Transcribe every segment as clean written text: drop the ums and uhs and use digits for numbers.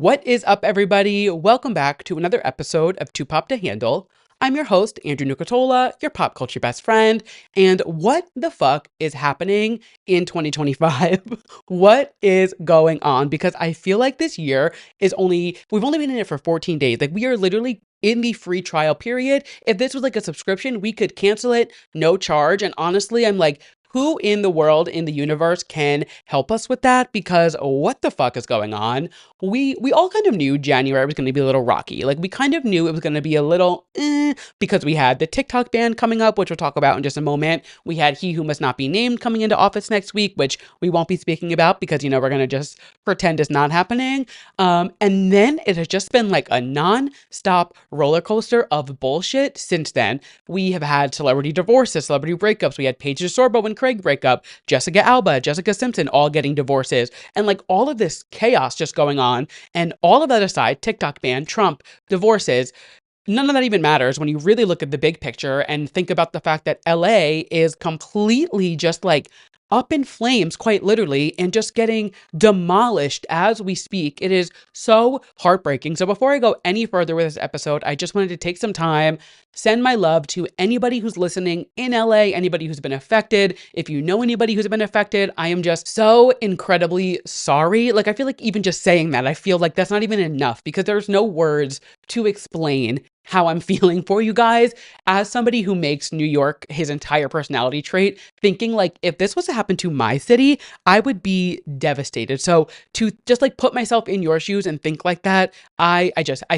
What is up, everybody? Welcome back to another episode of Too Pop to Handle. I'm your host, Andrew Nucatola, your pop culture best friend. And what the fuck is happening in 2025? What is going on? Because I feel like this year we've only been in it for 14 days. Like, we are literally in the free trial period. If this was like a subscription, we could cancel it, no charge. And honestly, I'm like, who in the world, in the universe, can help us with that? Because what the fuck is going on? We all kind of knew January was going to be a little rocky. Like, we kind of knew it was going to be a little because we had the TikTok ban coming up, which we'll talk about in just a moment. We had He Who Must Not Be Named coming into office next week, which we won't be speaking about because, we're going to just pretend it's not happening. And then it has just been like a non-stop roller coaster of bullshit since then. We have had celebrity divorces, celebrity breakups. We had Paige DeSorbo and Craig breakup, Jessica Alba, Jessica Simpson all getting divorces, and like all of this chaos just going on. And all of that aside, TikTok ban, Trump, divorces, none of that even matters when you really look at the big picture and think about the fact that LA is completely just like up in flames, quite literally, and just getting demolished as we speak. It is so heartbreaking. So before I go any further with this episode, I just wanted to take some time, send my love to anybody who's listening in LA, anybody who's been affected. If you know anybody who's been affected, I am just so incredibly sorry. Like, I feel like even just saying that, I feel like that's not even enough because there's no words to explain how I'm feeling for you guys. As somebody who makes New York his entire personality trait, thinking like, if this was to happen to my city, I would be devastated. So to just like put myself in your shoes and think like that, I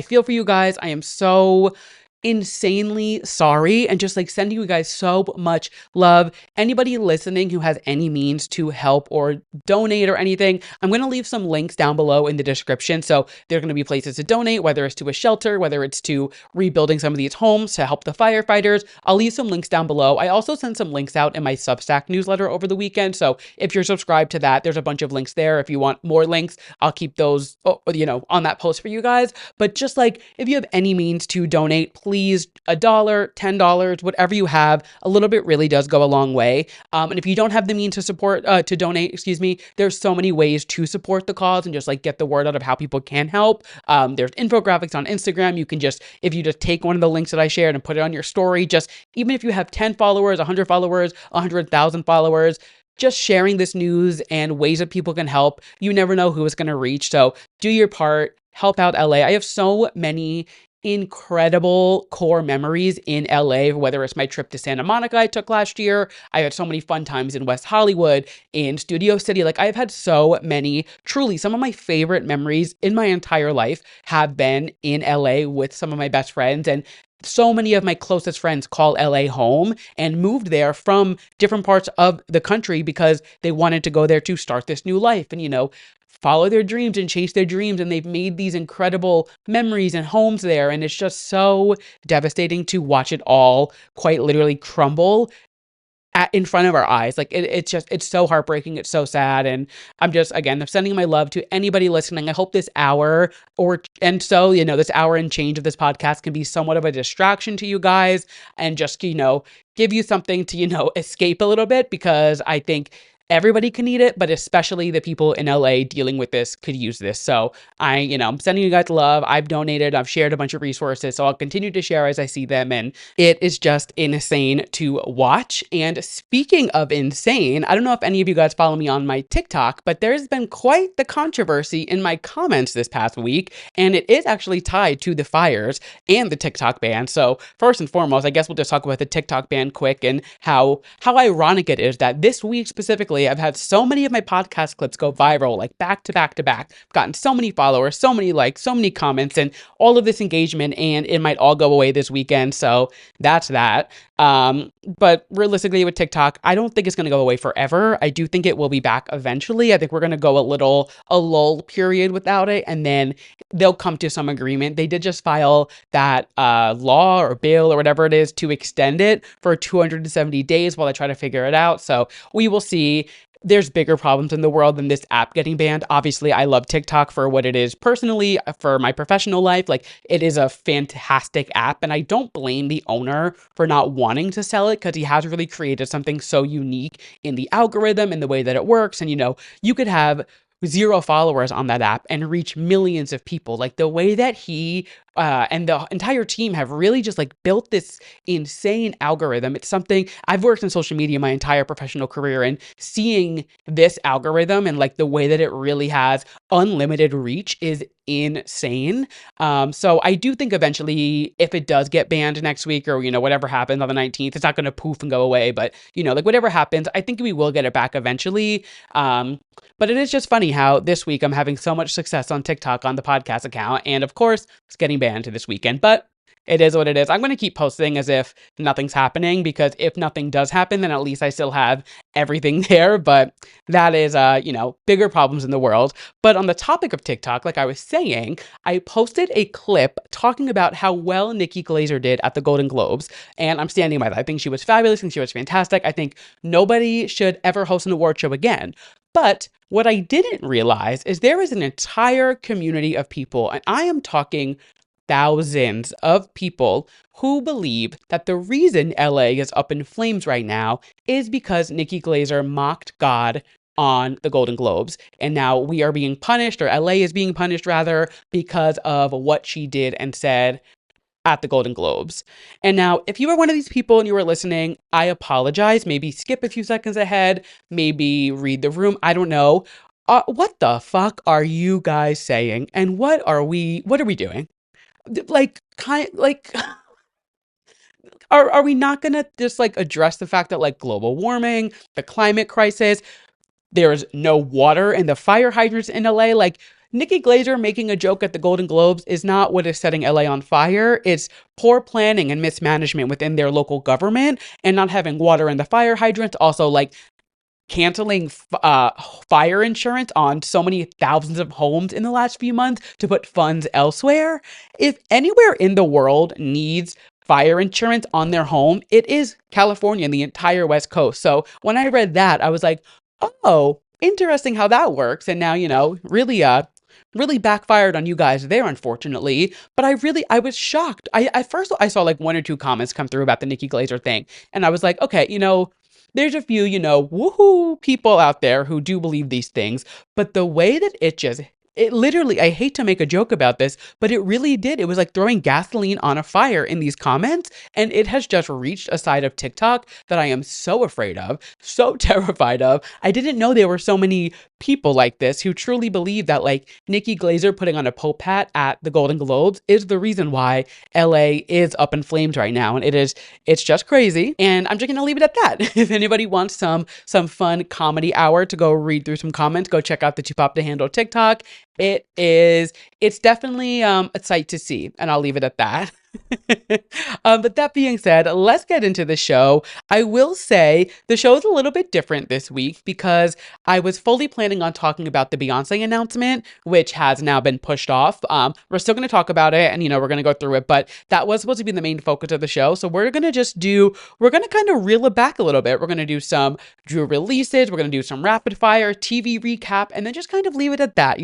feel for you guys. I am so insanely sorry and just like sending you guys so much love. Anybody listening who has any means to help or donate or anything, I'm going to leave some links down below in the description. So there are going to be places to donate, whether it's to a shelter, whether it's to rebuilding some of these homes to help the firefighters. I'll leave some links down below. I also sent some links out in my Substack newsletter over the weekend. So if you're subscribed to that, there's a bunch of links there. If you want more links, I'll keep those, on that post for you guys. But just like, if you have any means to donate, please, $1, $10, whatever you have, a little bit really does go a long way. And if you don't have the means to donate, there's so many ways to support the cause and just like get the word out of how people can help. There's infographics on Instagram. You can if you just take one of the links that I shared and put it on your story, just even if you have 10 followers, 100 followers, 100,000 followers, just sharing this news and ways that people can help. You never know who it's going to reach. So do your part, help out LA. I have so many incredible core memories in LA, whether it's my trip to Santa Monica I took last year. I had so many fun times in West Hollywood, in Studio City. Like, I've had so many, truly some of my favorite memories in my entire life have been in LA with some of my best friends. And so many of my closest friends call LA home and moved there from different parts of the country because they wanted to go there to start this new life and, follow their dreams and chase their dreams. And they've made these incredible memories and homes there. And it's just so devastating to watch it all quite literally crumble in front of our eyes. Like, it's so heartbreaking. It's so sad. And I'm sending my love to anybody listening. I hope this hour this hour and change of this podcast can be somewhat of a distraction to you guys and just, give you something to, escape a little bit, because I think everybody can need it, but especially the people in LA dealing with this could use this. So I'm sending you guys love. I've donated, I've shared a bunch of resources, so I'll continue to share as I see them. And it is just insane to watch. And speaking of insane, I don't know if any of you guys follow me on my TikTok, but there's been quite the controversy in my comments this past week. And it is actually tied to the fires and the TikTok ban. So first and foremost, I guess we'll just talk about the TikTok ban quick and how ironic it is that this week specifically, I've had so many of my podcast clips go viral, like back to back to back. I've gotten so many followers, so many likes, so many comments, and all of this engagement, and it might all go away this weekend. So that's that. But realistically with TikTok, I don't think it's going to go away forever. I do think it will be back eventually. I think we're going to go a lull period without it, and then they'll come to some agreement. They did just file that law or bill or whatever it is to extend it for 270 days while they try to figure it out. So we will see. There's bigger problems in the world than this app getting banned. Obviously, I love TikTok for what it is personally, for my professional life. Like, it is a fantastic app, and I don't blame the owner for not wanting to sell it, because he has really created something so unique in the algorithm and the way that it works. And, you could have zero followers on that app and reach millions of people. Like the way that he and the entire team have really just like built this insane algorithm. It's something I've worked in social media my entire professional career, and seeing this algorithm and like the way that it really has unlimited reach is insane. So I do think eventually, if it does get banned next week, or whatever happens on the 19th, it's not going to poof and go away. But like whatever happens, I think we will get it back eventually. But it is just funny how this week I'm having so much success on TikTok on the podcast account, and of course it's getting banned this weekend. But it is what it is. I'm going to keep posting as if nothing's happening, because if nothing does happen, then at least I still have everything there. But that is, bigger problems in the world. But on the topic of TikTok, like I was saying, I posted a clip talking about how well Nikki Glaser did at the Golden Globes. And I'm standing by that. I think she was fabulous. I think she was fantastic. I think nobody should ever host an award show again. But what I didn't realize is there is an entire community of people, and I am talking thousands of people, who believe that the reason LA is up in flames right now is because Nikki Glaser mocked God on the Golden Globes. And now we are being punished, or LA is being punished rather, because of what she did and said at the Golden Globes. And now, if you were one of these people and you were listening, I apologize. Maybe skip a few seconds ahead, maybe read the room. I don't know. What the fuck are you guys saying? And what are we doing? Like, are we not gonna just like address the fact that like global warming, the climate crisis, there's no water in the fire hydrants in LA? Like, Nikki Glaser making a joke at the Golden Globes is not what is setting LA on fire. It's poor planning and mismanagement within their local government, and not having water in the fire hydrants. Also, like, canceling fire insurance on so many thousands of homes in the last few months to put funds elsewhere. If anywhere in the world needs fire insurance on their home, it is California and the entire West Coast. So when I read that, I was like, oh, interesting how that works. And now, really backfired on you guys there, unfortunately. But I was shocked. At first I saw like one or two comments come through about the Nikki Glaser thing, and I was like, okay, there's a few, woohoo people out there who do believe these things. But the way that it literally, I hate to make a joke about this, but it really did. It was like throwing gasoline on a fire in these comments. And it has just reached a side of TikTok that I am so afraid of, so terrified of. I didn't know there were so many people like this who truly believe that like Nikki Glaser putting on a Pope hat at the Golden Globes is the reason why LA is up in flames right now. And it's just crazy. And I'm just gonna leave it at that. If anybody wants some fun comedy hour to go read through some comments, go check out the Too Pop to Handle TikTok. It's definitely a sight to see, and I'll leave it at that. But that being said, let's get into the show. I will say the show is a little bit different this week because I was fully planning on talking about the Beyoncé announcement, which has now been pushed off. We're still going to talk about it, and we're going to go through it, but that was supposed to be the main focus of the show. So we're going to kind of reel it back a little bit. We're going to do some Drew releases, we're going to do some rapid fire TV recap, and then just kind of leave it at that,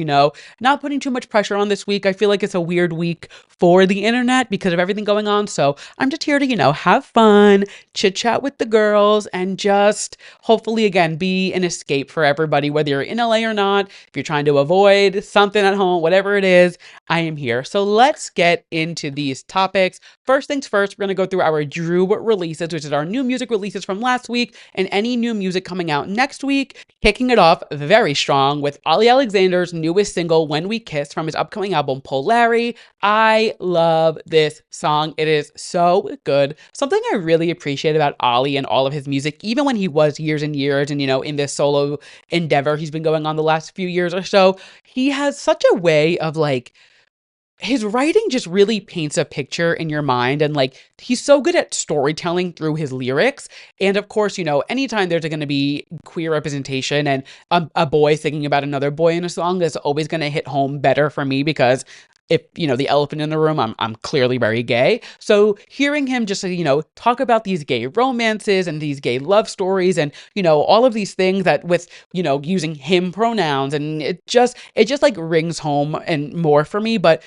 not putting too much pressure on this week. I feel like it's a weird week for the internet because of everything going on. So I'm just here to, have fun, chit chat with the girls, and just hopefully, again, be an escape for everybody, whether you're in LA or not. If you're trying to avoid something at home, whatever it is, I am here. So let's get into these topics. First things first, we're going to go through our Drew releases, which is our new music releases from last week, and any new music coming out next week. Kicking it off very strong with Ollie Alexander's newest single, When We Kiss, from his upcoming album, Polari. I love this song. It is so good. Something I really appreciate about Ollie and all of his music, even when he was years and years and, in this solo endeavor he's been going on the last few years or so, he has such a way of like, his writing just really paints a picture in your mind, and like he's so good at storytelling through his lyrics. And of course, anytime there's going to be queer representation and a boy singing about another boy in a song, that's always going to hit home better for me, because if the elephant in the room, I'm clearly very gay. So hearing him just talk about these gay romances and these gay love stories and all of these things that with using him pronouns, and it just like rings home and more for me. But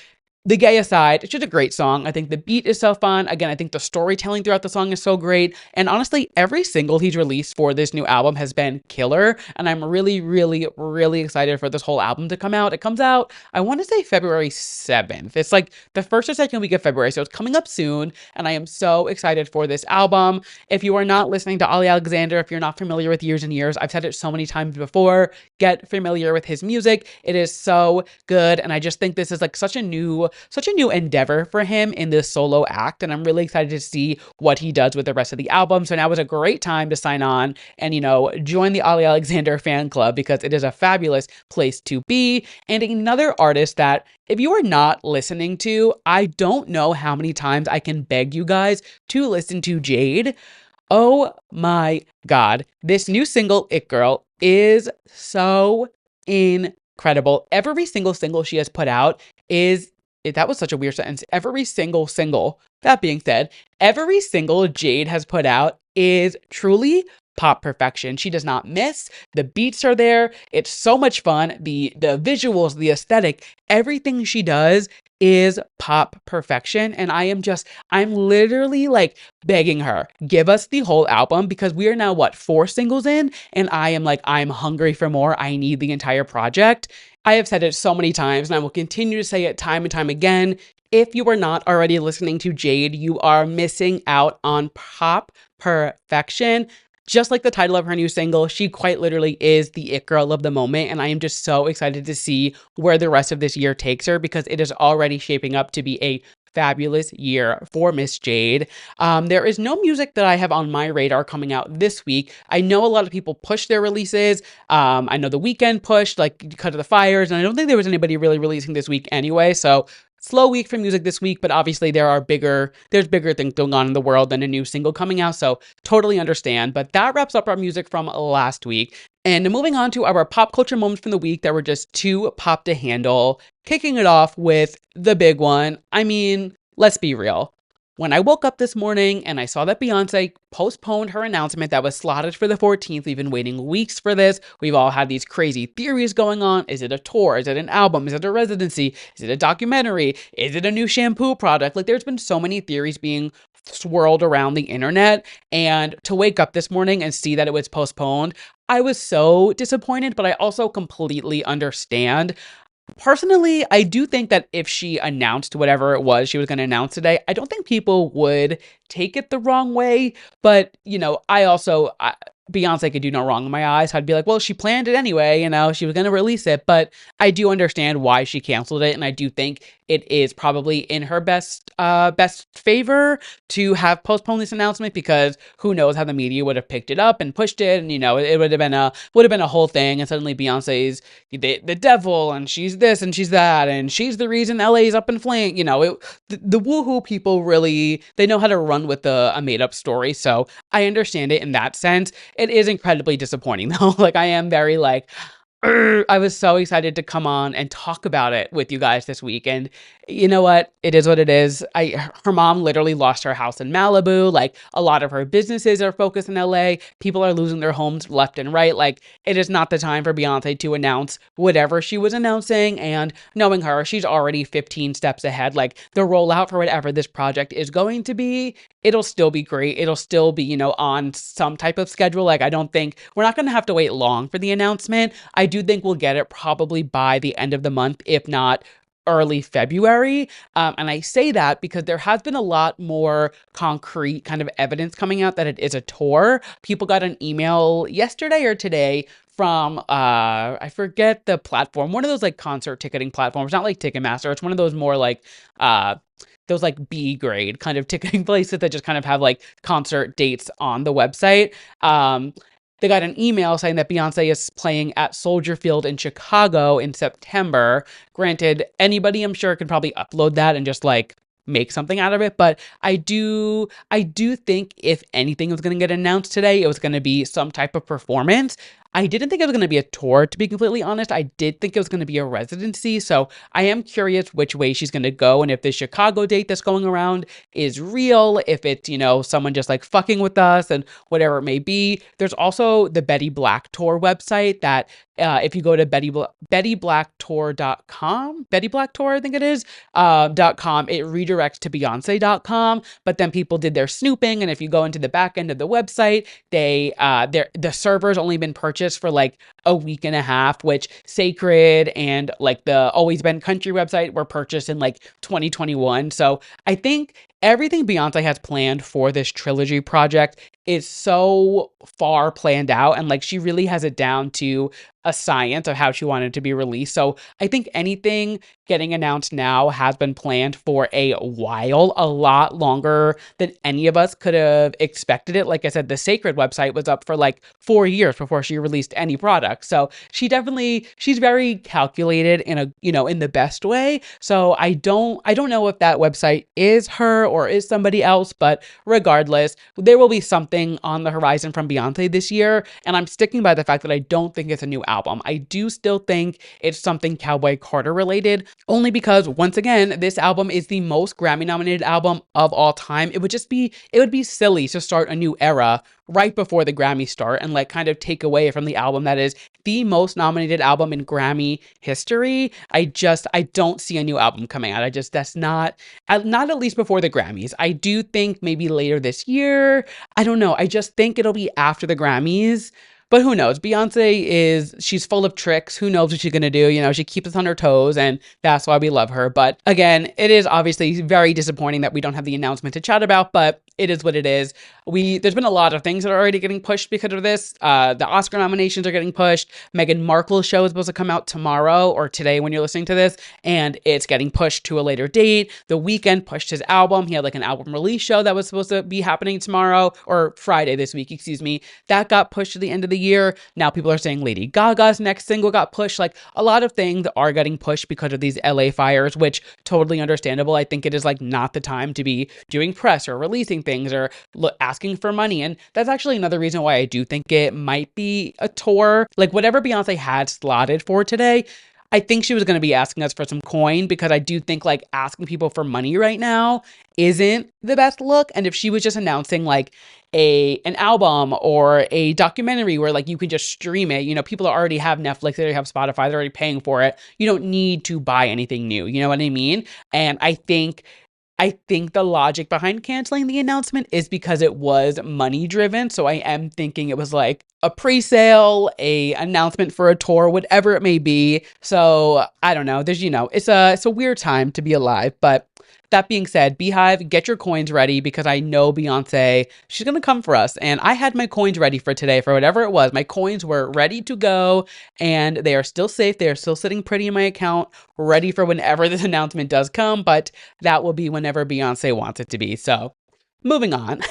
the gay aside, it's just a great song. I think the beat is so fun. Again, I think the storytelling throughout the song is so great. And honestly, every single he's released for this new album has been killer. And I'm really, really, really excited for this whole album to come out. It comes out, I want to say February 7th. It's like the first or second week of February. So it's coming up soon. And I am so excited for this album. If you are not listening to Ollie Alexander, if you're not familiar with Years and Years, I've said it so many times before, get familiar with his music. It is so good. And I just think this is like such a new endeavor for him in this solo act, and I'm really excited to see what he does with the rest of the album. So now is a great time to sign on and, join the Ollie Alexander fan club, because it is a fabulous place to be. And another artist that, if you are not listening to, I don't know how many times I can beg you guys to listen to Jade. Oh my God. This new single, It Girl, is so incredible. Every single she has put out is, that was such a weird sentence. Every single, that being said, every single Jade has put out is truly pop perfection. She does not miss. The beats are there. It's so much fun. The visuals, the aesthetic, everything she does is pop perfection. And I'm literally like begging her, give us the whole album, because we are now 4 singles in, and I am like, I'm hungry for more. I need the entire project. I have said it so many times, and I will continue to say it time and time again. If you are not already listening to Jade, you are missing out on pop perfection. Just like the title of her new single, she quite literally is the it girl of the moment, and I am just so excited to see where the rest of this year takes her, because it is already shaping up to be a fabulous year for Miss Jade. There is no music that I have on my radar coming out this week. I know a lot of people push their releases. I know The Weeknd pushed, like, because of the fires, and I don't think there was anybody really releasing this week anyway, so slow week for music this week. But obviously there's bigger things going on in the world than a new single coming out, so totally understand. But that wraps up our music from last week. And moving on to our pop culture moments from the week, that were just too pop to handle. Kicking it off with the big one. I mean, let's be real. When I woke up this morning and I saw that Beyoncé postponed her announcement that was slotted for the 14th, we've been waiting weeks for this. We've all had these crazy theories going on. Is it a tour? Is it an album? Is it a residency? Is it a documentary? Is it a new shampoo product? Like, there's been so many theories being swirled around the internet. And to wake up this morning and see that it was postponed, I was so disappointed, but I also completely understand. Personally, I do think that if she announced whatever it was she was going to announce today, I don't think people would take it the wrong way. But, Beyonce could do no wrong in my eyes. I'd be like, well, she planned it anyway, she was going to release it. But I do understand why she canceled it. And I do think it is probably in her best favor to have postponed this announcement, because who knows how the media would have picked it up and pushed it. And, it would have been a whole thing. And suddenly Beyonce's the devil, and she's this and she's that, and she's the reason LA's up in flames. The woohoo people really, they know how to run with a made up story. So I understand it in that sense. It is incredibly disappointing though. Like, I am very like, I was so excited to come on and talk about it with you guys this week. And you know what? It is what it is. Her mom literally lost her house in Malibu. Like, a lot of her businesses are focused in LA. People are losing their homes left and right. Like, it is not the time for Beyonce to announce whatever she was announcing. And knowing her, she's already 15 steps ahead. Like, the rollout for whatever this project is going to be, it'll still be great. It'll still be, on some type of schedule. Like, I don't think we're not going to have to wait long for the announcement. I do think we'll get it probably by the end of the month, if not early February. And I say that because there has been a lot more concrete kind of evidence coming out that it is a tour. People got an email yesterday or today from I forget the platform, one of those like concert ticketing platforms, not like Ticketmaster. It's one of those more like those like B grade kind of ticketing places that just kind of have like concert dates on the website. They got an email saying that Beyonce is playing at Soldier Field in Chicago in September. Granted, anybody, I'm sure, could probably upload that and just like make something out of it. But I do think if anything was going to get announced today, it was going to be some type of performance. I didn't think it was going to be a tour, to be completely honest. I did think it was going to be a residency. So I am curious which way she's going to go and if the Chicago date that's going around is real, if it's, someone just like fucking with us and whatever it may be. There's also the Betty Black Tour website that if you go to BettyBlackTour.com, Betty Black Tour, I think it is, .com, it redirects to Beyonce.com, but then people did their snooping, and if you go into the back end of the website, the server's only been purchased for like a week and a half, which Sacred and like the Always Been Country website were purchased in like 2021. So I think everything Beyonce has planned for this trilogy project is so far planned out, and like she really has it down to a science of how she wanted to be released. So I think anything getting announced now has been planned for a while, a lot longer than any of us could have expected it. Like I said, the Sacred website was up for like 4 years before she released any product. So she's very calculated in a, in the best way. So I don't know if that website is her or is somebody else, but regardless, there will be something on the horizon from Beyonce this year. And I'm sticking by the fact that I don't think it's a new album. I do still think it's something Cowboy Carter related, only because once again, this album is the most Grammy nominated album of all time. It would be silly to start a new era right before the Grammy start and like kind of take away from the album that is the most nominated album in Grammy history. I don't see a new album coming out. That's not at least before the Grammys. I do think maybe later this year. I don't know. I just think it'll be after the Grammys. But who knows? She's full of tricks. Who knows what she's going to do? She keeps us on her toes, and that's why we love her. But again, it is obviously very disappointing that we don't have the announcement to chat about, but it is what it is. There's been a lot of things that are already getting pushed because of this. The Oscar nominations are getting pushed. Meghan Markle's show is supposed to come out tomorrow or today when you're listening to this, and it's getting pushed to a later date. The Weeknd pushed his album. He had like an album release show that was supposed to be happening tomorrow or Friday this week, excuse me. That got pushed to the end of the year. Now people are saying Lady Gaga's next single got pushed. Like a lot of things are getting pushed because of these LA fires, which totally understandable. I think it is like not the time to be doing press or releasing things or asking for money. And that's actually another reason why I do think it might be a tour. Like whatever Beyonce had slotted for today, I think she was going to be asking us for some coin, because I do think like asking people for money right now isn't the best look. And if she was just announcing like an album or a documentary where like you can just stream it, people already have Netflix, they already have Spotify, they're already paying for it. You don't need to buy anything new. You know what I mean? And I think the logic behind canceling the announcement is because it was money driven. So I am thinking it was like a pre-sale, a announcement for a tour, whatever it may be. So I don't know. There's, it's a weird time to be alive. But that being said, Beehive, get your coins ready, because I know Beyonce, she's going to come for us. And I had my coins ready for today, for whatever it was. My coins were ready to go, and they are still safe. They are still sitting pretty in my account, ready for whenever this announcement does come. But that will be whenever Beyonce wants it to be. So moving on,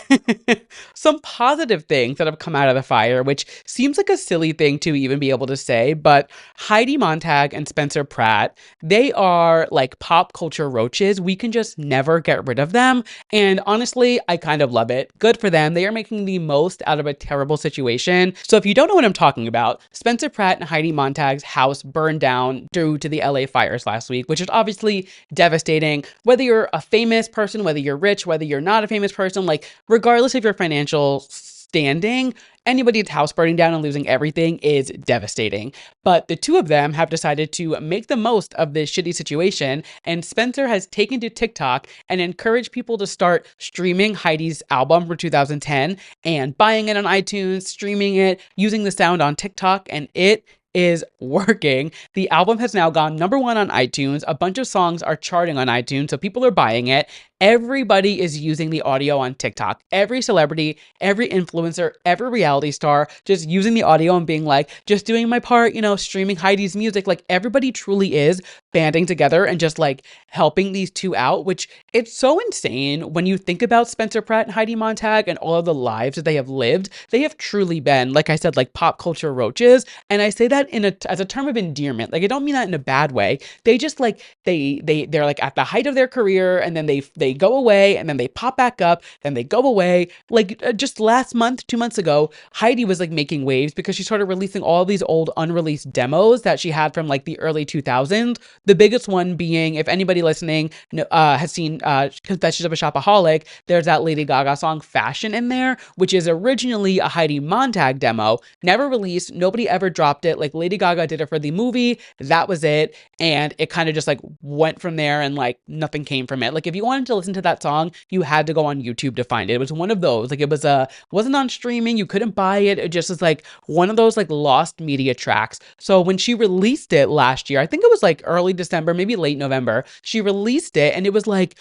some positive things that have come out of the fire, which seems like a silly thing to even be able to say, but Heidi Montag and Spencer Pratt, they are like pop culture roaches. We can just never get rid of them. And honestly, I kind of love it. Good for them. They are making the most out of a terrible situation. So if you don't know what I'm talking about, Spencer Pratt and Heidi Montag's house burned down due to the LA fires last week, which is obviously devastating. Whether you're a famous person, whether you're rich, whether you're not a famous person, like regardless of your financial standing, anybody's house burning down and losing everything is devastating. But the two of them have decided to make the most of this shitty situation, and Spencer has taken to TikTok and encouraged people to start streaming Heidi's album for 2010 and buying it on iTunes, streaming it, using the sound on TikTok, and it is working. The album has now gone #1 on iTunes. A bunch of songs are charting on iTunes, so people are buying it. Everybody is using the audio on TikTok. Every celebrity, every influencer, every reality star just using the audio and being like, just doing my part, streaming Heidi's music. Like everybody truly is banding together and just like helping these two out, which it's so insane when you think about Spencer Pratt and Heidi Montag and all of the lives that they have lived. They have truly been, like I said, like pop culture roaches. And I say that as a term of endearment. Like I don't mean that in a bad way. They just like they're like at the height of their career, and then they they go away and then they pop back up, then they go away. Like just last month, 2 months ago, Heidi was like making waves because she started releasing all these old unreleased demos that she had from like the early 2000s. The biggest one being, if anybody listening has seen Confessions of a Shopaholic, there's that Lady Gaga song Fashion in there, which is originally a Heidi Montag demo, never released. Nobody ever dropped it. Like Lady Gaga did it for the movie. That was it. And it kind of just like went from there and like nothing came from it. Like if you wanted to listen to that song, you had to go on YouTube to find it. It was one of those. Like it was wasn't on streaming. You couldn't buy it. It just was like one of those like lost media tracks. So when she released it last year, I think it was like early December, maybe late November, she released it and it was like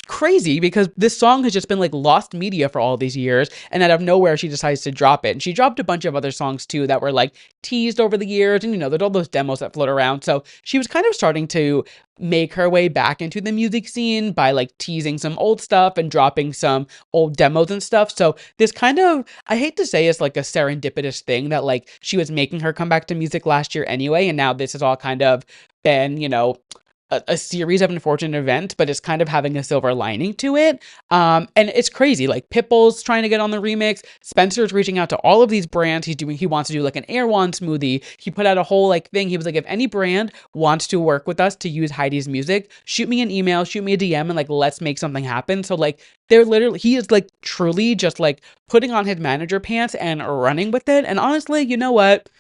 crazy because this song has just been like lost media for all these years. And out of nowhere, she decides to drop it. And she dropped a bunch of other songs too that were like teased over the years. And there's all those demos that float around. So she was kind of starting to make her way back into the music scene by like teasing some old stuff and dropping some old demos and stuff. So this kind of, I hate to say, it's like a serendipitous thing that like she was making her come back to music last year anyway. And now this has all kind of been, a series of unfortunate events, but it's kind of having a silver lining to it. And it's crazy. Like Pitbull's trying to get on the remix. Spencer's reaching out to all of these brands. He wants to do like an Erewhon smoothie. He put out a whole like thing. He was like, if any brand wants to work with us to use Heidi's music, shoot me an email, shoot me a DM, and like, let's make something happen. So like, he is like truly just like putting on his manager pants and running with it. And honestly, you know what?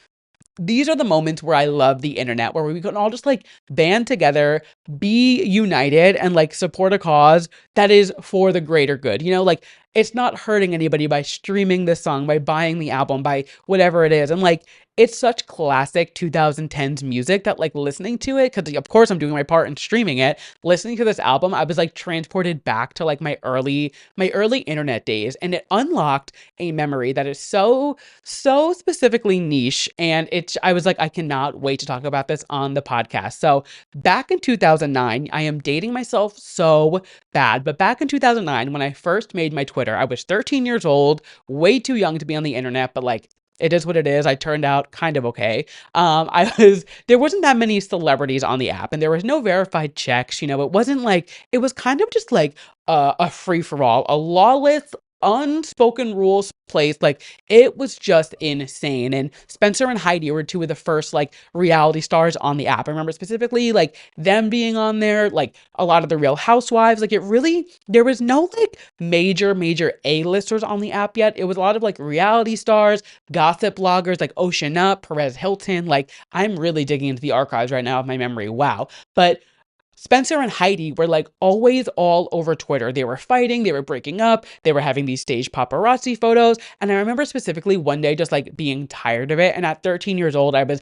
These are the moments where I love the internet, where we can all just like band together, be united, and like support a cause that is for the greater good. Like it's not hurting anybody by streaming this song, by buying the album, by whatever it is. And like, it's such classic 2010s music that like listening to it, because of course I'm doing my part in streaming it, listening to this album, I was like transported back to like my early internet days. And it unlocked a memory that is so specifically niche. And I was like, I cannot wait to talk about this on the podcast. So back in 2009, I am dating myself so bad, but back in 2009, when I first made my Twitter, I was 13 years old, way too young to be on the internet, but like, it is what it is. I turned out kind of okay. There wasn't that many celebrities on the app and there was no verified checks. It wasn't like, it was kind of just like a free for all, a lawless, unspoken rules place. Like it was just insane. And Spencer and Heidi were two of the first like reality stars on the app. I remember specifically like them being on there, like a lot of the Real Housewives. Like there was no like major A-listers on the app yet. It was a lot of like reality stars, gossip bloggers like Ocean Up, Perez Hilton. Like I'm really digging into the archives right now of my memory. Wow. But Spencer and Heidi were like always all over Twitter. They were fighting, they were breaking up, they were having these staged paparazzi photos. And I remember specifically one day just like being tired of it. And at 13 years old, I was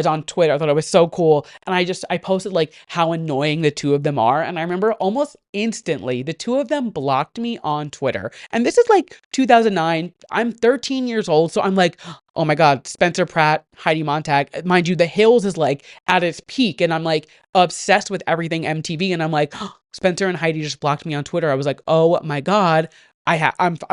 on Twitter. I thought it was so cool. And I posted like how annoying the two of them are. And I remember almost instantly the two of them blocked me on Twitter. And this is like 2009. I'm 13 years old. So I'm like, oh my God, Spencer Pratt, Heidi Montag. Mind you, The Hills is like at its peak. And I'm like obsessed with everything MTV. And I'm like, oh, Spencer and Heidi just blocked me on Twitter. I was like, oh my God.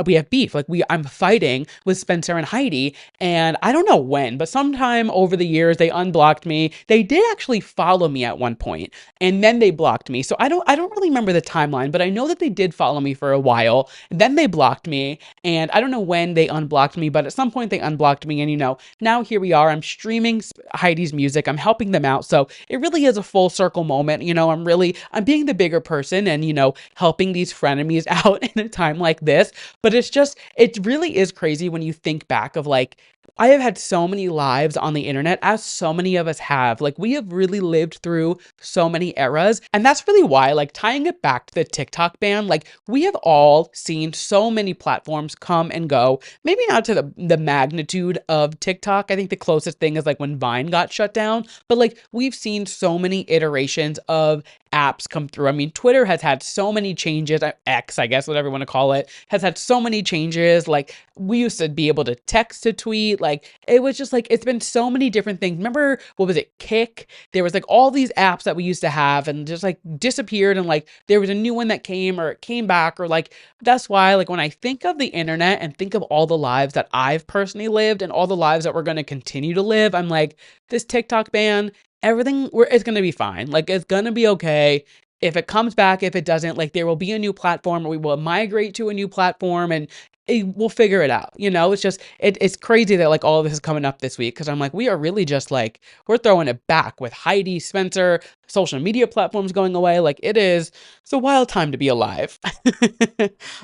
We have beef. Like I'm fighting with Spencer and Heidi, and I don't know when, but sometime over the years they unblocked me. They did actually follow me at one point, and then they blocked me. So I don't really remember the timeline, but I know that they did follow me for a while. And then they blocked me, and I don't know when they unblocked me, but at some point they unblocked me. And now here we are. I'm streaming Heidi's music. I'm helping them out. So it really is a full circle moment. I'm being the bigger person and helping these frenemies out in a time like this. But it really is crazy when you think back of like, I have had so many lives on the internet, as so many of us have. Like, we have really lived through so many eras. And that's really why, like, tying it back to the TikTok ban, like, we have all seen so many platforms come and go. Maybe not to the magnitude of TikTok. I think the closest thing is like when Vine got shut down. But like, we've seen so many iterations of apps come through. I mean, Twitter has had so many changes. X, I guess, whatever you want to call it, has had so many changes. Like, we used to be able to text to tweet. Like, it was just like, it's been so many different things. Remember, what was it? Kick? There was like all these apps that we used to have and just like disappeared. And like, there was a new one that came or it came back, or like, that's why, like, when I think of the internet and think of all the lives that I've personally lived and all the lives that we're going to continue to live, I'm like, this TikTok ban, everything, it's going to be fine. Like, it's going to be okay. if it comes back, if it doesn't, like there will be a new platform, or we will migrate to a new platform, and we'll figure it out. It's just it's crazy that like all of this is coming up this week, because I'm like, we are really just like, we're throwing it back with Heidi, Spencer, social media platforms going away. Like it's a wild time to be alive.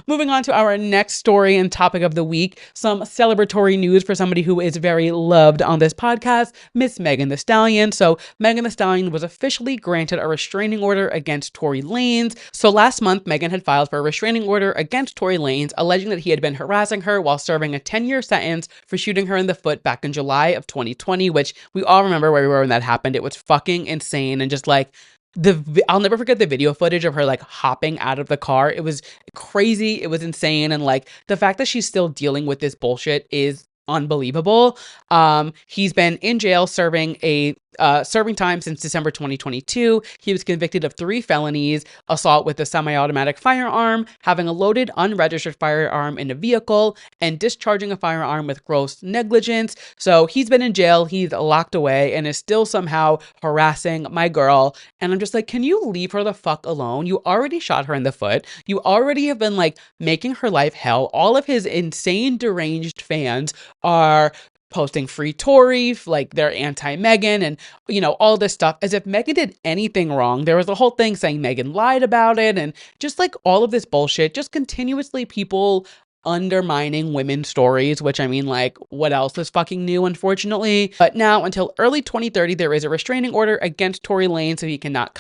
Moving on to our next story and topic of the week, some celebratory news for somebody who is very loved on this podcast, Miss Megan Thee Stallion. So Megan Thee Stallion was officially granted a restraining order against Tory Lanez. So last month, Megan had filed for a restraining order against Tory Lanez, alleging that he had been harassing her while serving a 10-year sentence for shooting her in the foot back in July of 2020, which we all remember where we were when that happened. It was fucking insane. And just like, I'll never forget the video footage of her like hopping out of the car. It was crazy. It was insane. And like the fact that she's still dealing with this bullshit is unbelievable. He's been in jail serving time since December 2022. He was convicted of 3 felonies: assault with a semi-automatic firearm, having a loaded unregistered firearm in a vehicle, and discharging a firearm with gross negligence. So he's been in jail, he's locked away, and is still somehow harassing my girl. And I'm just like, can you leave her the fuck alone? You already shot her in the foot. You already have been like making her life hell. All of his insane deranged fans are posting free Tory, like they're anti-Megan, and all this stuff, as if Megan did anything wrong. There was a whole thing saying Megan lied about it, and just like all of this bullshit, just continuously people undermining women's stories, which I mean, like, what else is fucking new, unfortunately? But now, until early 2030, there is a restraining order against Tory Lanez, so he cannot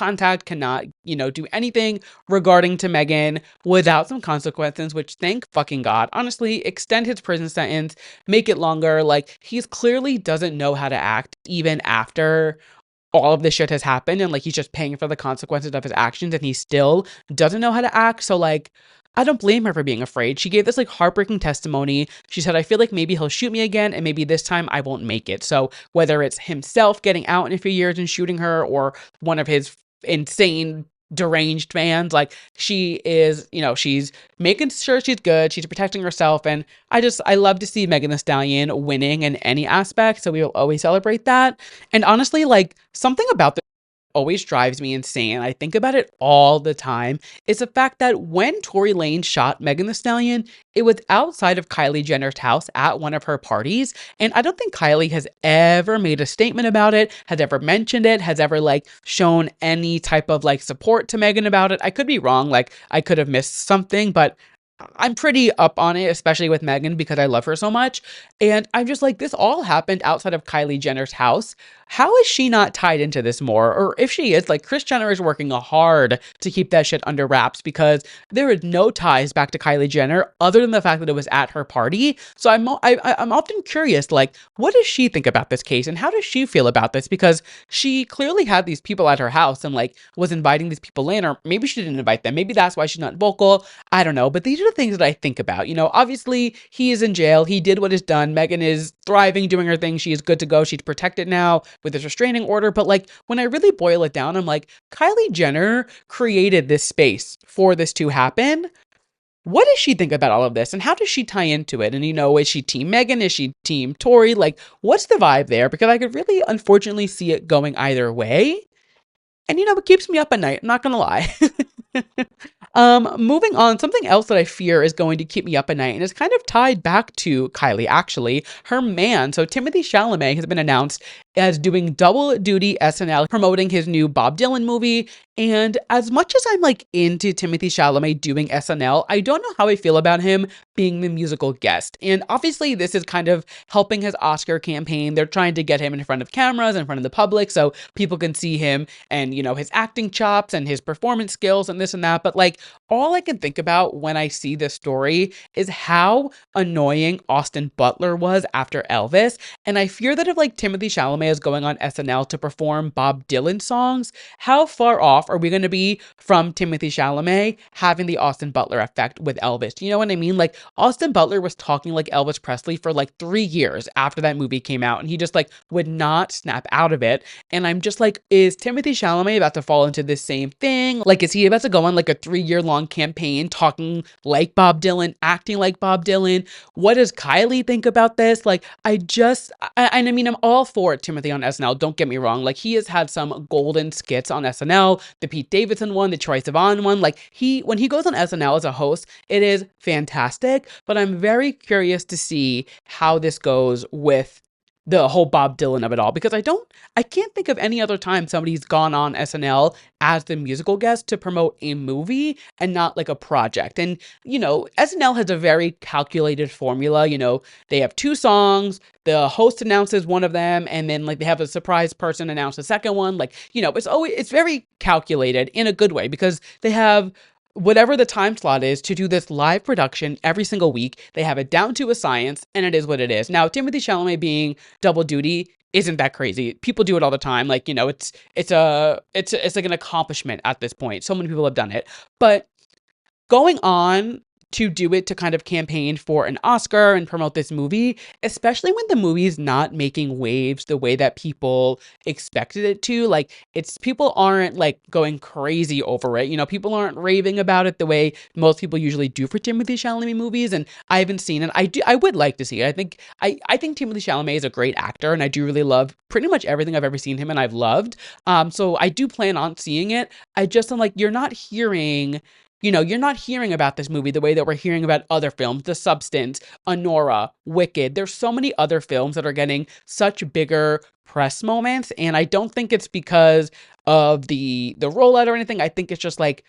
do anything regarding to Megan without some consequences, which thank fucking God. Honestly, extend his prison sentence, make it longer. Like, he's clearly doesn't know how to act even after all of this shit has happened, and like he's just paying for the consequences of his actions, and he still doesn't know how to act. So like, I don't blame her for being afraid. She gave this like heartbreaking testimony. She said, I feel like maybe he'll shoot me again, and maybe this time I won't make it. So whether it's himself getting out in a few years and shooting her, or one of his insane deranged fans, like she is, she's making sure she's good. She's protecting herself. And I love to see Megan Thee Stallion winning in any aspect. So we will always celebrate that. And honestly, like something about this always drives me insane. I think about it all the time. Is the fact that when Tory Lanez shot Megan Thee Stallion, it was outside of Kylie Jenner's house at one of her parties. And I don't think Kylie has ever made a statement about it, has ever mentioned it, has ever like shown any type of like support to Megan about it. I could be wrong. Like I could have missed something, but I'm pretty up on it, especially with Megan, because I love her so much. And I'm just like, this all happened outside of Kylie Jenner's house. How is she not tied into this more? Or if she is, like, Kris Jenner is working hard to keep that shit under wraps, because there is no ties back to Kylie Jenner other than the fact that it was at her party. So I'm often curious, like, what does she think about this case, and how does she feel about this? Because she clearly had these people at her house and like was inviting these people in, or maybe she didn't invite them. Maybe that's why she's not vocal. I don't know. But these are the things that I think about. Obviously he is in jail. He did what is done. Megan is thriving, doing her thing. She is good to go. She's protected now with this restraining order. But like, when I really boil it down, I'm like, Kylie Jenner created this space for this to happen. What does she think about all of this, and how does she tie into it? And is she team Megan? Is she team Tory? Like, what's the vibe there? Because I could really unfortunately see it going either way. And it keeps me up at night, I'm not gonna lie. Moving on, something else that I fear is going to keep me up at night, and it's kind of tied back to Kylie, actually. Her man, so Timothee Chalamet, has been announced as doing double duty SNL, promoting his new Bob Dylan movie. And as much as I'm like into Timothee Chalamet doing SNL, I don't know how I feel about him being the musical guest. And obviously this is kind of helping his Oscar campaign. They're trying to get him in front of cameras, in front of the public, so people can see him and, his acting chops and his performance skills and this and that. But like, all I can think about when I see this story is how annoying Austin Butler was after Elvis. And I fear that if like Timothee Chalamet is going on SNL to perform Bob Dylan songs, how far off are we going to be from Timothee Chalamet having the Austin Butler effect with Elvis? You know what I mean? Like, Austin Butler was talking like Elvis Presley for like 3 years after that movie came out, and he just like would not snap out of it. And I'm just like, is Timothee Chalamet about to fall into this same thing? Like, is he about to go on like a 3-year long campaign talking like Bob Dylan, acting like Bob Dylan? What does Kylie think about this? Like, I mean, I'm all for it Timothee on SNL. Don't get me wrong. Like, he has had some golden skits on SNL, the Pete Davidson one, the Troye Sivan one. Like, when he goes on SNL as a host, it is fantastic. But I'm very curious to see how this goes with the whole Bob Dylan of it all, because I can't think of any other time somebody's gone on SNL as the musical guest to promote a movie and not like a project. And, SNL has a very calculated formula. They have two songs, the host announces one of them, and then like they have a surprise person announce the second one. Like, it's very calculated in a good way, because they have whatever the time slot is to do this live production every single week. They have it down to a science, and it is what it is. Now, Timothee Chalamet being double duty isn't that crazy. People do it all the time. Like, it's like an accomplishment at this point. So many people have done it. But going on to do it to kind of campaign for an Oscar and promote this movie, especially when the movie's not making waves the way that people expected it to. Like, people aren't like going crazy over it. People aren't raving about it the way most people usually do for Timothée Chalamet movies. And I haven't seen it. I would like to see it. I think Timothée Chalamet is a great actor, and I do really love pretty much everything I've ever seen him and I've loved. So I do plan on seeing it. I just am like, you're not hearing about this movie the way that we're hearing about other films, The Substance, Anora, Wicked. There's so many other films that are getting such bigger press moments, and I don't think it's because of the rollout or anything. I think it's just like,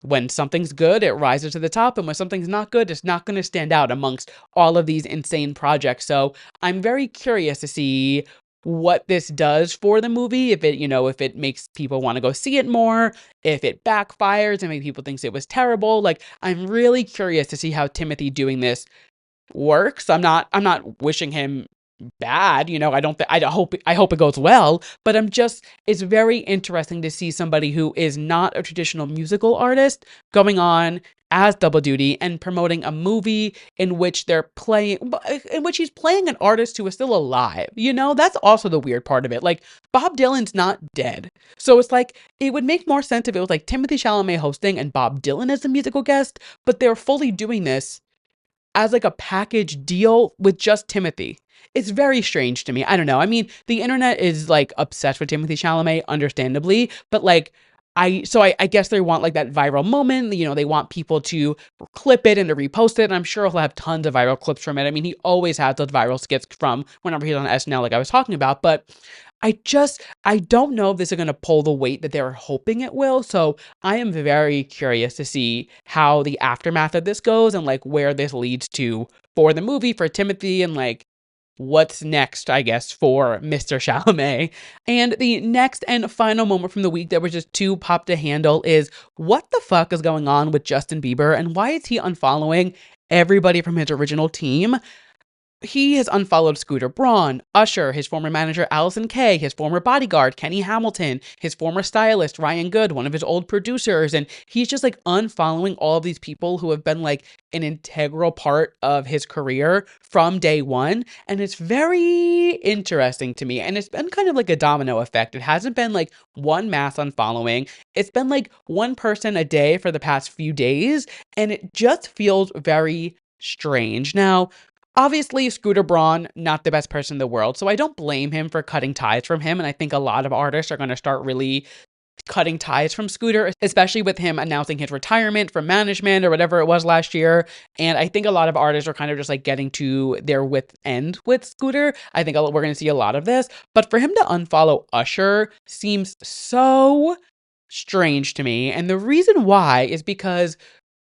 when something's good, it rises to the top, and when something's not good, it's not going to stand out amongst all of these insane projects. So I'm very curious to see what this does for the movie, if it makes people want to go see it more, if it backfires and maybe people thinks it was terrible. Like, I'm really curious to see how Timothee doing this works. I'm not wishing him bad, I hope it goes well, but it's very interesting to see somebody who is not a traditional musical artist going on as double duty and promoting a movie in which he's playing an artist who is still alive. That's also the weird part of it. Like, Bob Dylan's not dead. So it's like, it would make more sense if it was like Timothée Chalamet hosting and Bob Dylan as a musical guest, but they're fully doing this as like a package deal with just Timothée. It's very strange to me. I don't know. I mean, the internet is like obsessed with Timothée Chalamet, understandably, but like, I guess they want like that viral moment. They want people to clip it and to repost it. And I'm sure he'll have tons of viral clips from it. I mean, he always has those viral skits from whenever he's on SNL, like I was talking about. But I don't know if this is going to pull the weight that they're hoping it will. So I am very curious to see how the aftermath of this goes and like where this leads to for the movie, for Timothée, and like what's next, I guess, for Mr. Chalamet. And the next and final moment from the week that was just too pop to handle is, what the fuck is going on with Justin Bieber, and why is he unfollowing everybody from his original team? He has unfollowed Scooter Braun, Usher, his former manager Allison Kay, his former bodyguard Kenny Hamilton, his former stylist Ryan Good, one of his old producers, and he's just like unfollowing all of these people who have been like an integral part of his career from day one. And it's very interesting to me, and it's been kind of like a domino effect. It hasn't been like one mass unfollowing, it's been like one person a day for the past few days, and it just feels very strange. Now, obviously, Scooter Braun, not the best person in the world, so I don't blame him for cutting ties from him, and I think a lot of artists are going to start really cutting ties from Scooter, especially with him announcing his retirement from management or whatever it was last year. And I think a lot of artists are kind of just like getting to their wit's end with Scooter. I think we're going to see a lot of this, but for him to unfollow Usher seems so strange to me. And the reason why is because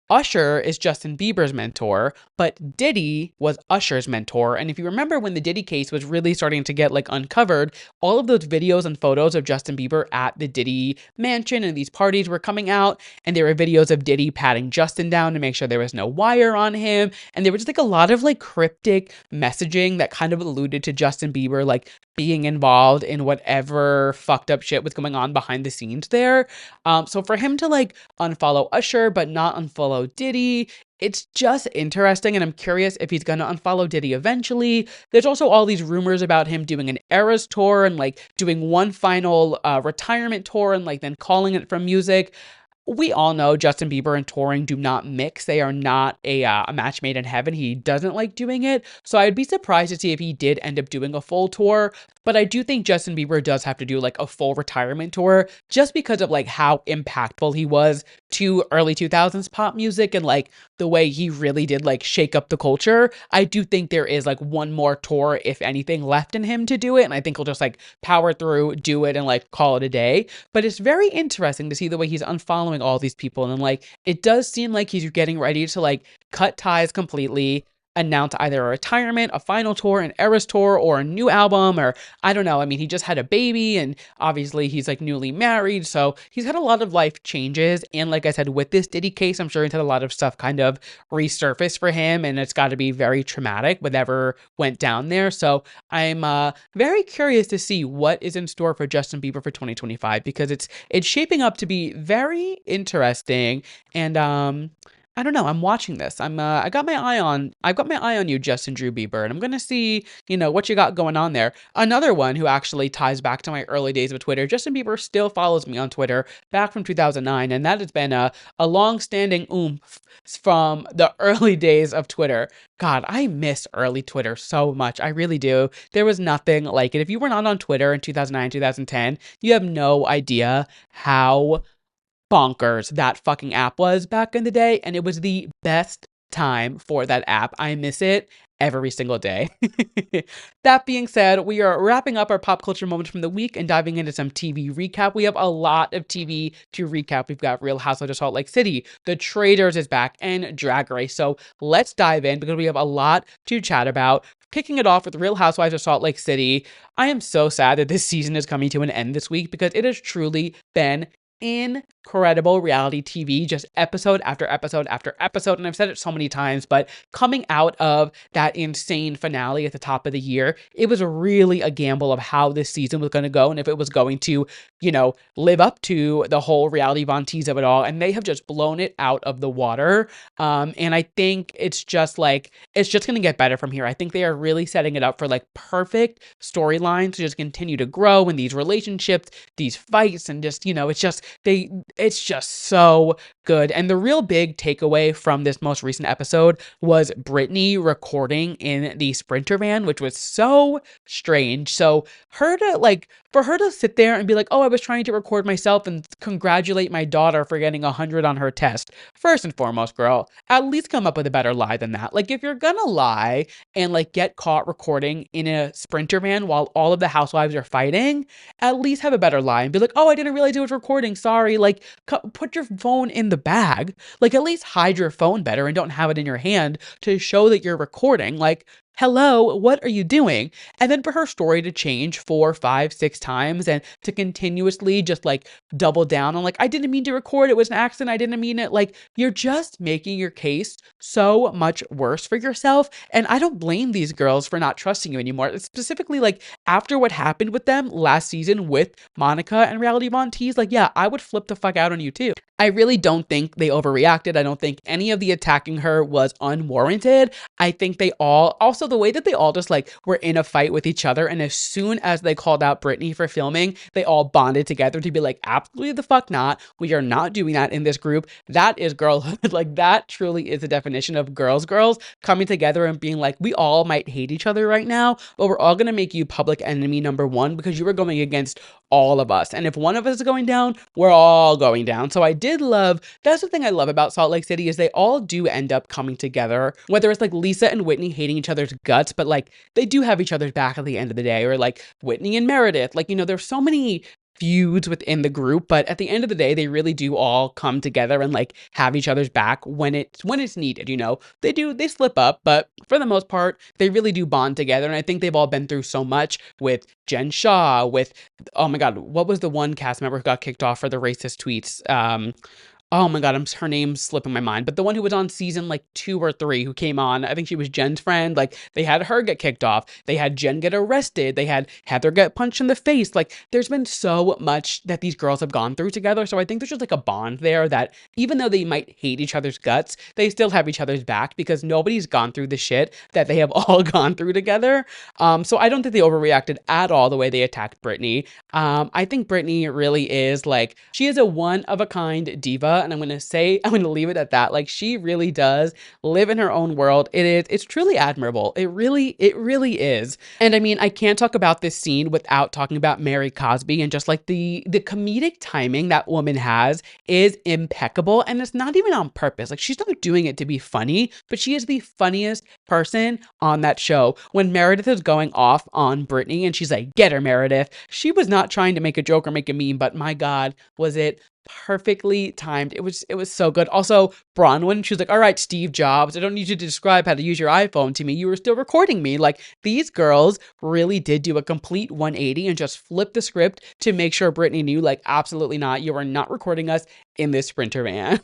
Usher is Justin Bieber's mentor, but Diddy was Usher's mentor. And if you remember when the Diddy case was really starting to get like uncovered, all of those videos and photos of Justin Bieber at the Diddy mansion and these parties were coming out. And there were videos of Diddy patting Justin down to make sure there was no wire on him. And there was just like a lot of like cryptic messaging that kind of alluded to Justin Bieber like being involved in whatever fucked up shit was going on behind the scenes there. So for him to like unfollow Usher but not unfollow Diddy, it's just interesting, and I'm curious if he's going to unfollow Diddy eventually. There's also all these rumors about him doing an Eras tour and like doing one final retirement tour and like then calling it from music. We all know Justin Bieber and touring do not mix. They are not a match made in heaven. He doesn't like doing it. So I'd be surprised to see if he did end up doing a full tour. But I do think Justin Bieber does have to do like a full retirement tour just because of like how impactful he was to early 2000s pop music and like the way he really did like shake up the culture. I do think there is like one more tour, if anything, left in him to do it. And I think he'll just like power through, do it, and like call it a day. But it's very interesting to see the way he's unfollowing all these people. And like, it does seem like he's getting ready to like cut ties completely, announce either a retirement, a final tour, an Eras tour, or a new album, or I don't know. I mean, he just had a baby and obviously he's like newly married. So he's had a lot of life changes. And like I said, with this Diddy case, I'm sure he's had a lot of stuff kind of resurface for him. And it's got to be very traumatic whatever went down there. So I'm very curious to see what is in store for Justin Bieber for 2025 because it's shaping up to be very interesting. And I don't know. I'm watching this. I've got my eye on you, Justin Drew Bieber, and I'm gonna see, what you got going on there. Another one who actually ties back to my early days of Twitter. Justin Bieber still follows me on Twitter back from 2009, and that has been a long-standing oomph from the early days of Twitter. God, I miss early Twitter so much. I really do. There was nothing like it. If you were not on Twitter in 2009, 2010, you have no idea how bonkers that fucking app was back in the day, and it was the best time for that app. I miss it every single day. That being said, we are wrapping up our pop culture moments from the week and diving into some TV recap. We have a lot of TV to recap. We've got Real Housewives of Salt Lake City, The Traitors is back, and Drag Race. So let's dive in because we have a lot to chat about. Kicking it off with Real Housewives of Salt Lake City. I am so sad that this season is coming to an end this week because it has truly been incredible reality TV, just episode after episode after episode. And I've said it so many times, but coming out of that insane finale at the top of the year, it was really a gamble of how this season was going to go and if it was going to, live up to the whole reality Von tease of it all. And they have just blown it out of the water. And I think it's just going to get better from here. I think they are really setting it up for like perfect storylines to just continue to grow in these relationships, these fights, and just, it's just so good. And the real big takeaway from this most recent episode was Brittany recording in the Sprinter van, which was so strange. So for her to sit there and be like, oh, I was trying to record myself and congratulate my daughter for getting 100 on her test. First and foremost, girl, at least come up with a better lie than that. Like if you're gonna lie and like get caught recording in a Sprinter van while all of the housewives are fighting, at least have a better lie and be like, oh, I didn't realize it was recording. Sorry. Like put your phone in the bag. Like at least hide your phone better and don't have it in your hand to show that you're recording. Like, hello, what are you doing? And then for her story to change 4, 5, 6 times and to continuously just like double down on like, I didn't mean to record. It was an accident. I didn't mean it. Like you're just making your case so much worse for yourself. And I don't blame these girls for not trusting you anymore. Specifically, like after what happened with them last season with Monica and Reality Von Tease, like, yeah, I would flip the fuck out on you too. I really don't think they overreacted. I don't think any of the attacking her was unwarranted. I think they all, also the way that they all just like were in a fight with each other. And as soon as they called out Brittany for filming, they all bonded together to be like, absolutely the fuck not. We are not doing that in this group. That is girlhood. Like that truly is the definition of girls coming together and being like, we all might hate each other right now, but we're all going to make you public enemy number one because you are going against all of us. And if one of us is going down, we're all going down. So that's the thing I love about Salt Lake City is they all do end up coming together, whether it's like Lisa and Whitney hating each other's guts, but like they do have each other's back at the end of the day, or like Whitney and Meredith, like, there's so many feuds within the group, but at the end of the day, they really do all come together and like have each other's back when it's needed. They slip up, but for the most part, they really do bond together. And I think they've all been through so much with Jen Shaw, with, oh my God, what was the one cast member who got kicked off for the racist tweets? Oh my God, her name's slipping my mind. But the one who was on season like 2 or 3 who came on, I think she was Jen's friend. Like they had her get kicked off. They had Jen get arrested. They had Heather get punched in the face. Like there's been so much that these girls have gone through together. So I think there's just like a bond there that even though they might hate each other's guts, they still have each other's back because nobody's gone through the shit that they have all gone through together. So I don't think they overreacted at all the way they attacked Brittany. I think Brittany really is like, she is a one of a kind diva. diva, and I'm gonna leave it at that. Like, she really does live in her own world. It's truly admirable. It really is. And I mean, I can't talk about this scene without talking about Mary Cosby, and just like the comedic timing that woman has is impeccable, and it's not even on purpose. Like, she's not doing it to be funny, but she is the funniest person on that show. When Meredith is going off on Brittany and she's like, "Get her, Meredith," she was not trying to make a joke or make a meme, but my God, was it perfectly timed. It was so good. Also, Bronwyn, she was like, "All right, Steve Jobs, I don't need you to describe how to use your iPhone to me. You were still recording me." Like, these girls really did do a complete 180 and just flip the script to make sure Brittany knew, like, absolutely not. You are not recording us in this Sprinter van.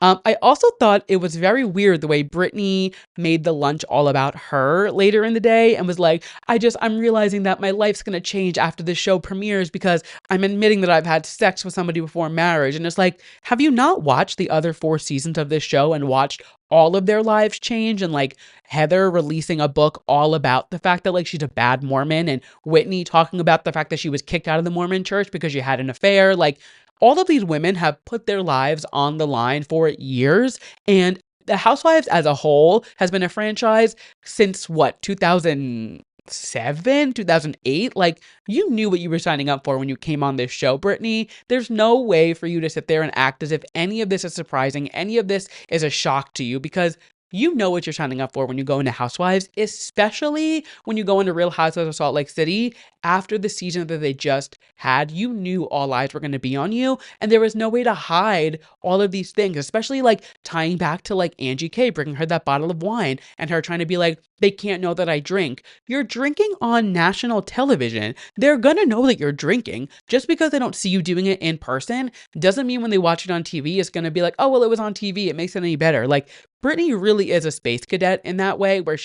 I also thought it was very weird the way Brittany made the lunch all about her later in the day and was like, I'm realizing that my life's gonna change after the show premieres because I'm admitting that I've had sex with somebody before marriage. And it's like, have you not watched the other 4 seasons of this show and watched all of their lives change? And like, Heather releasing a book all about the fact that, like, she's a bad Mormon, and Whitney talking about the fact that she was kicked out of the Mormon church because she had an affair. Like, all of these women have put their lives on the line for years, and the Housewives as a whole has been a franchise since what, 2007, 2008? Like, you knew what you were signing up for when you came on this show, Brittany. There's no way for you to sit there and act as if any of this is surprising, any of this is a shock to you, because you know what you're signing up for when you go into Housewives, especially when you go into Real Housewives of Salt Lake City. After the season that they just had, you knew all eyes were going to be on you, and there was no way to hide all of these things, especially like tying back to like Angie K bringing her that bottle of wine and her trying to be like, "They can't know that I drink." You're drinking on national television. They're going to know that you're drinking. Just because they don't see you doing it in person doesn't mean when they watch it on TV, it's going to be like, "Oh, well, it was on TV. It makes it any better." Like, Brittany really is a space cadet in that way, where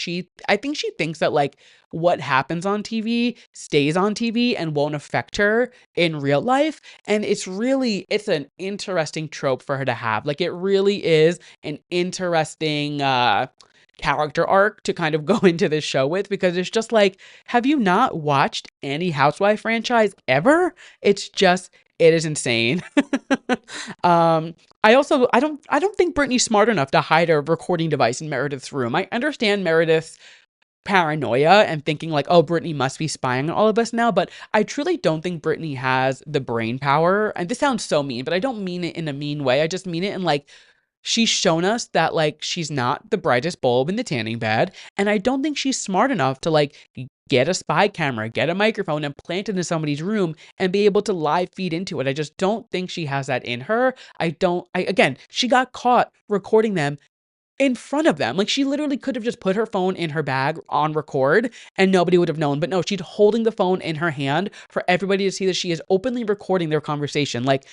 I think she thinks that like what happens on TV stays on TV and won't affect her in real life. And it's an interesting trope for her to have. Like, it really is an interesting, character arc to kind of go into this show with, because it's just like, have you not watched any Housewife franchise ever? It is insane. I don't think Brittany's smart enough to hide a recording device in Meredith's room. I understand Meredith's paranoia and thinking like, "Oh, Brittany must be spying on all of us now," but I truly don't think Brittany has the brain power. And this sounds so mean, but I don't mean it in a mean way. I just mean it in like, she's shown us that like she's not the brightest bulb in the tanning bed, and I don't think she's smart enough to like get a spy camera, get a microphone and plant it in somebody's room and be able to live feed into it. I just don't think she has that in her. Again, she got caught recording them in front of them. Like, she literally could have just put her phone in her bag on record and nobody would have known. But no, she's holding the phone in her hand for everybody to see that she is openly recording their conversation. Like,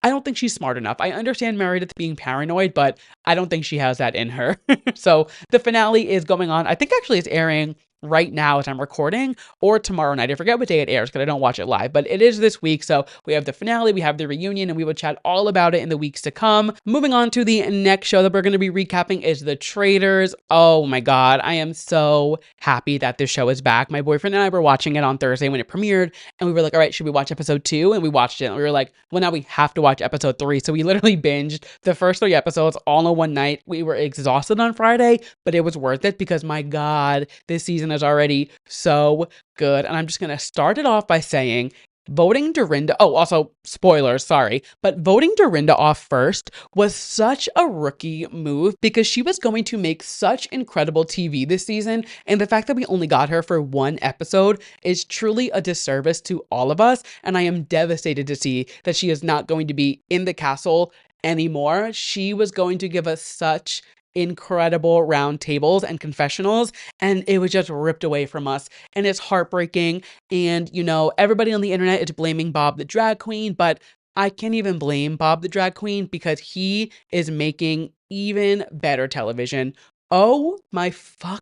I don't think she's smart enough. I understand Meredith being paranoid, but I don't think she has that in her. So the finale is going on. I think actually it's airing right now as I'm recording, or tomorrow night. I forget what day it airs because I don't watch it live, but it is this week. So we have the finale, we have the reunion, and we will chat all about it in the weeks to come. Moving on to the next show that we're going to be recapping is The Traitors. Oh my God, I am so happy that this show is back. My boyfriend and I were watching it on Thursday when it premiered, and we were like, "All right, should we watch episode 2?" And we watched it, and we were like, "Well, now we have to watch episode 3." So we literally binged the first 3 episodes all in one night. We were exhausted on Friday, but it was worth it because my God, this season is already so good. And I'm just going to start it off by saying, voting Dorinda, oh, also spoilers, sorry, but voting Dorinda off first was such a rookie move because she was going to make such incredible TV this season. And the fact that we only got her for 1 episode is truly a disservice to all of us. And I am devastated to see that she is not going to be in the castle anymore. She was going to give us such incredible round tables and confessionals, and it was just ripped away from us, and it's heartbreaking. And everybody on the internet is blaming Bob the drag queen, but I can't even blame Bob the drag queen because he is making even better television. Oh my fucking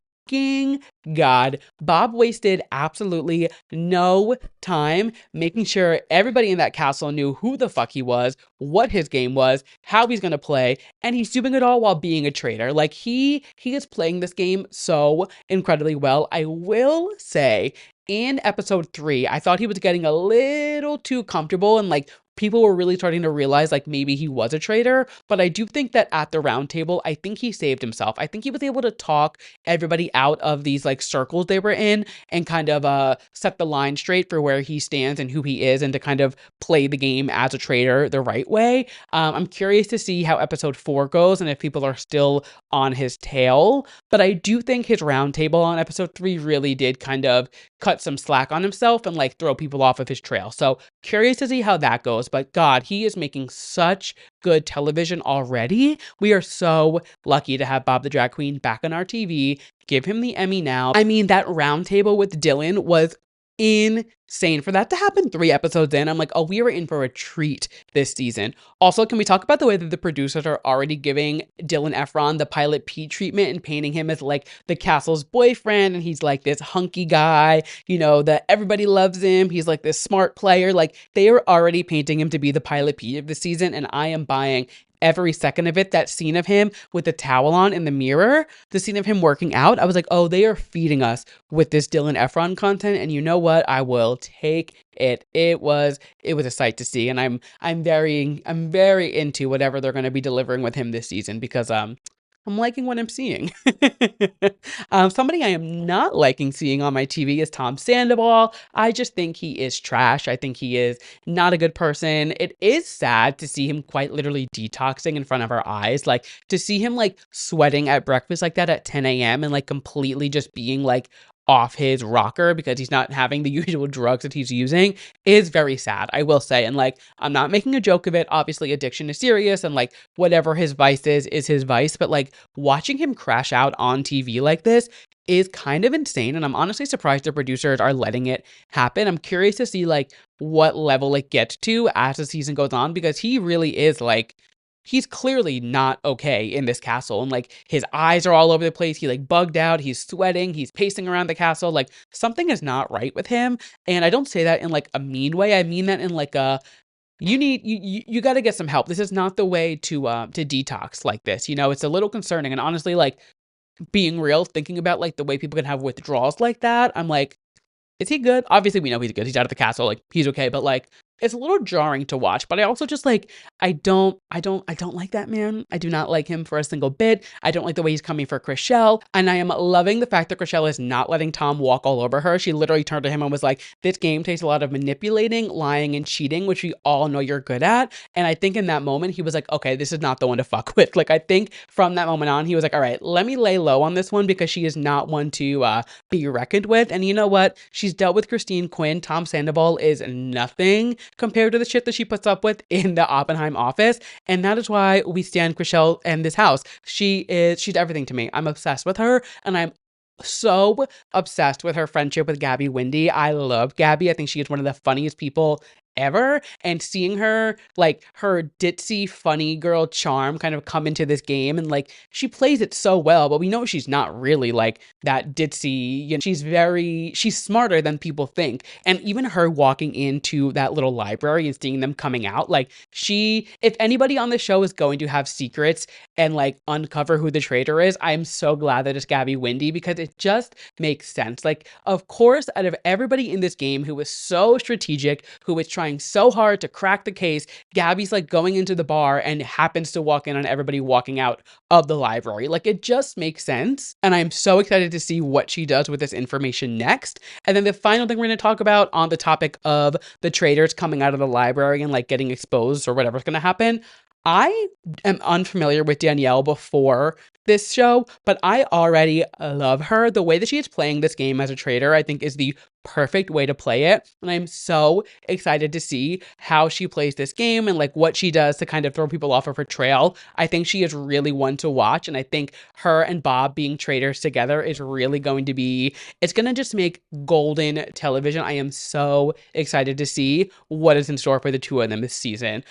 God. Bob wasted absolutely no time making sure everybody in that castle knew who the fuck he was, what his game was, how he's going to play, and he's doing it all while being a traitor. Like, he is playing this game so incredibly well. I will say, in episode 3, I thought he was getting a little too comfortable and like people were really starting to realize like maybe he was a traitor. But I do think that at the round table, I think he saved himself. I think he was able to talk everybody out of these like circles they were in and kind of set the line straight for where he stands and who he is, and to kind of play the game as a traitor the right way. I'm curious to see how episode 4 goes and if people are still on his tail. But I do think his roundtable on episode 3 really did kind of cut some slack on himself and like throw people off of his trail. So curious to see how that goes. But God, he is making such good television already. We are so lucky to have Bob the Drag Queen back on our TV. Give him the Emmy now. I mean, that roundtable with Dylan was insane. For that to happen 3 episodes in, I'm like, oh, we were in for a treat this season. Also, can we talk about the way that the producers are already giving Dylan Efron the Pilot Pete treatment and painting him as like the castle's boyfriend, and he's like this hunky guy, you know, that everybody loves him. He's like this smart player. Like, they are already painting him to be the Pilot Pete of the season, and I am buying every second of it. That scene of him with the towel on in the mirror, the scene of him working out, I was like, oh, they are feeding us with this Dylan Efron content, and you know what? I will take it. It was a sight to see, and I'm very into whatever they're going to be delivering with him this season, because I'm liking what I'm seeing. Somebody I am not liking seeing on my TV is Tom Sandoval. I just think he is trash. I think he is not a good person. It is sad to see him quite literally detoxing in front of our eyes. Like, to see him like sweating at breakfast like that at 10 a.m. and like completely just being like off his rocker because he's not having the usual drugs that he's using is very sad, I will say. And like, I'm not making a joke of it. Obviously, addiction is serious, and like whatever his vice is his vice. But like, watching him crash out on TV like this is kind of insane. And I'm honestly surprised the producers are letting it happen. I'm curious to see like what level it gets to as the season goes on, because he really is like, he's clearly not okay in this castle, and like his eyes are all over the place. He like bugged out, he's sweating, he's pacing around the castle. Like, something is not right with him. And I don't say that in like a mean way. I mean that in like a, you got to get some help. This is not the way to detox like this. You know, it's a little concerning. And honestly, like, being real, thinking about like the way people can have withdrawals like that, I'm like, is he good? Obviously, we know he's good. He's out of the castle. Like, he's okay. But like, it's a little jarring to watch. But I also just like, I don't like that man. I do not like him for a single bit. I don't like the way he's coming for Chrishell. And I am loving the fact that Chrishell is not letting Tom walk all over her. She literally turned to him and was like, this game takes a lot of manipulating, lying, and cheating, which we all know you're good at. And I think in that moment, he was like, okay, this is not the one to fuck with. Like, I think from that moment on, he was like, all right, let me lay low on this one, because she is not one to be reckoned with. And you know what? She's dealt with Christine Quinn. Tom Sandoval is nothing compared to the shit that she puts up with in the Oppenheim office. And that is why we stand Chrishell and this house. She's everything to me. I'm obsessed with her, and I'm so obsessed with her friendship with Gabby Windey. I love Gabby. I think she is one of the funniest people ever, and seeing her, like, her ditzy funny girl charm kind of come into this game, and like, she plays it so well, but we know she's not really like that ditzy, you know, she's smarter than people think. And even her walking into that little library and seeing them coming out, like, if anybody on the show is going to have secrets and like uncover who the traitor is, I'm so glad that it's Gabby Windey, because it just makes sense. Like, of course, out of everybody in this game who was so strategic, who was trying so hard to crack the case, Gabby's like going into the bar and happens to walk in on everybody walking out of the library. Like, it just makes sense. And I'm so excited to see what she does with this information next. And then the final thing we're going to talk about on the topic of the traitors coming out of the library and like getting exposed or whatever's going to happen. I am unfamiliar with Danielle before this show, but I already love her. The way that she is playing this game as a traitor, I think, is the perfect way to play it. And I'm so excited to see how she plays this game and like what she does to kind of throw people off of her trail. I think she is really one to watch. And I think her and Bob being traitors together is really going to be, it's going to just make golden television. I am so excited to see what is in store for the two of them this season.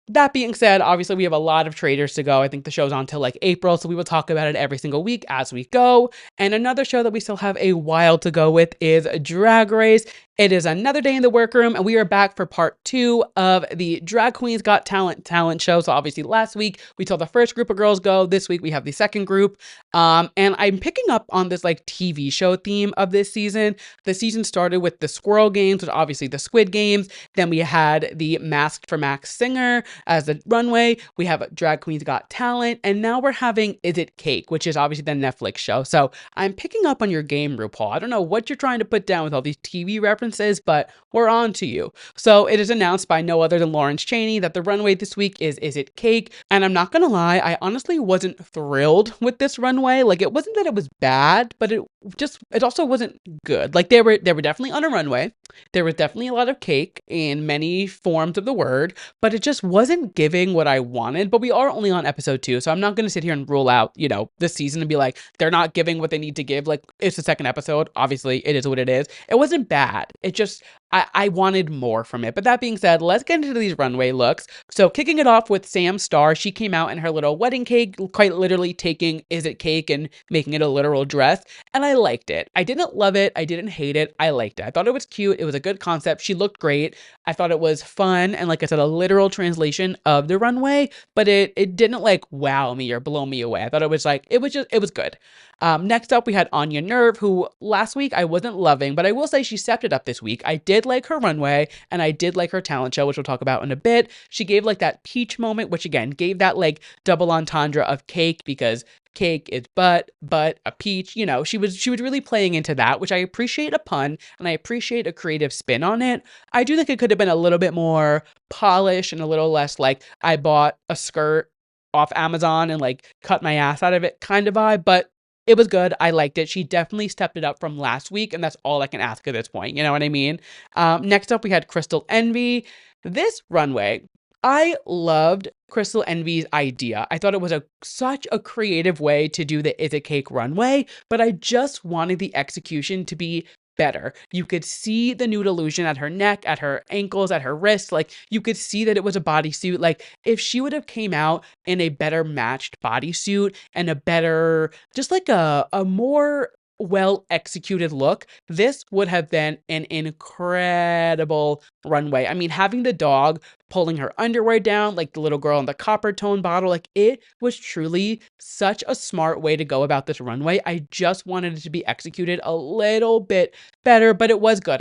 That being said, obviously we have a lot of traitors to go. I think the show's on till like April, so we will talk about it every single week as we go. And another show that we still have a while to go with is Drag Race. It is another day in the workroom, and we are back for part 2 of the Drag Queens Got Talent show. So obviously last week we saw the first group of girls go. This week we have the second group. And I'm picking up on this like TV show theme of this season. The season started with the Squirrel Games, which obviously the Squid Games. Then we had the Masked for Max Singer as the runway. We have Drag Queens Got Talent, and now we're having Is It Cake, which is obviously the Netflix show. So I'm picking up on your game, RuPaul. I don't know what you're trying to put down with all these TV references, but we're on to you. So it is announced by no other than Lawrence Chaney that the runway this week is It Cake? And I'm not gonna lie, I honestly wasn't thrilled with this runway. Like, it wasn't that it was bad, but it also wasn't good. Like, they were definitely on a runway. There was definitely a lot of cake in many forms of the word, but it just wasn't giving what I wanted. But we are only on episode 2, so I'm not gonna sit here and rule out, the season and be like, they're not giving what they need to give. Like, it's the second episode. Obviously, it is what it is. It wasn't bad. It just, I wanted more from it. But that being said, let's get into these runway looks. So kicking it off with Sam Starr, she came out in her little wedding cake, quite literally taking Is It Cake and making it a literal dress. And I liked it. I didn't love it. I didn't hate it. I liked it. I thought it was cute. It was a good concept. She looked great. I thought it was fun. And like I said, a literal translation of the runway, but it didn't like wow me or blow me away. I thought it was like, it was good. Next up, we had Anya Nerve, who last week I wasn't loving, but I will say she stepped it up this week. I did like her runway, and I did like her talent show, which we'll talk about in a bit. She gave like that peach moment, which again gave that like double entendre of cake, because cake is but a peach. She was really playing into that, which I appreciate a pun and I appreciate a creative spin on it. I do think it could have been a little bit more polished and a little less like I bought a skirt off Amazon and like cut my ass out of it kind of vibe, but it was good. I liked it. She definitely stepped it up from last week, and that's all I can ask at this point. You know what I mean? Next up, we had Crystal Envy. This runway, I loved Crystal Envy's idea. I thought it was such a creative way to do the Is It Cake runway, but I just wanted the execution to be better. You could see the nude illusion at her neck, at her ankles, at her wrists. Like, you could see that it was a bodysuit. Like, if she would have came out in a better matched bodysuit and a better, just like a more well executed look, this would have been an incredible runway. I mean, having the dog pulling her underwear down, like the little girl in the copper tone bottle, like, it was truly such a smart way to go about this runway. I just wanted it to be executed a little bit better, but it was good.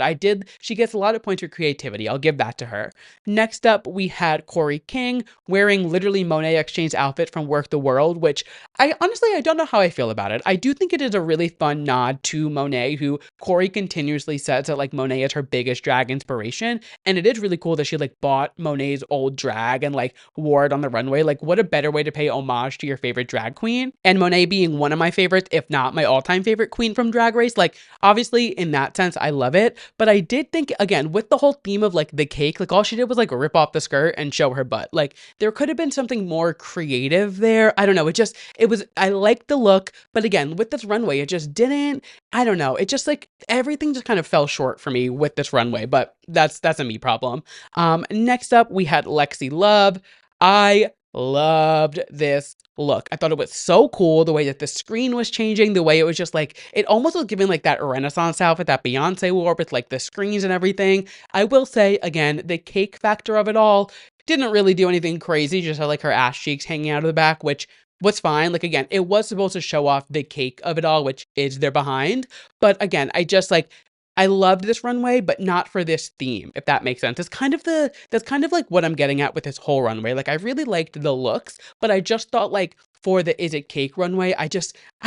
She gets a lot of points for creativity. I'll give that to her. Next up, we had Corey King wearing literally Monet Exchange outfit from Work the World, which I don't know how I feel about it. I do think it is a really fun nod to Monet, who Corey continuously says that like Monet is her biggest drag inspiration. And it is really cool that she like bought Monet's old drag and like wore it on the runway. Like, what a better way to pay homage to your favorite drag queen. And Monet being one of my favorites, if not my all-time favorite queen from Drag Race. Like, obviously in that sense, I love it. But I did think, again, with the whole theme of like the cake, like all she did was like rip off the skirt and show her butt. Like, there could have been something more creative there. I don't know. I liked the look, but again, with this runway, it just didn't, I don't know. It just like everything just kind of fell short for me with this runway, but that's a me problem. Next up, we had Lexi Love. I loved this look. I thought it was so cool, the way that the screen was changing, the way it was just like, it almost was giving like that Renaissance outfit that Beyonce wore with like the screens and everything. I will say, again, the cake factor of it all didn't really do anything crazy, just had like her ass cheeks hanging out of the back, which was fine. Like, again, it was supposed to show off the cake of it all, which is their behind. But again, I loved this runway, but not for this theme, if that makes sense. That's kind of like what I'm getting at with this whole runway. Like, I really liked the looks, but I just thought like for the Is It Cake runway, I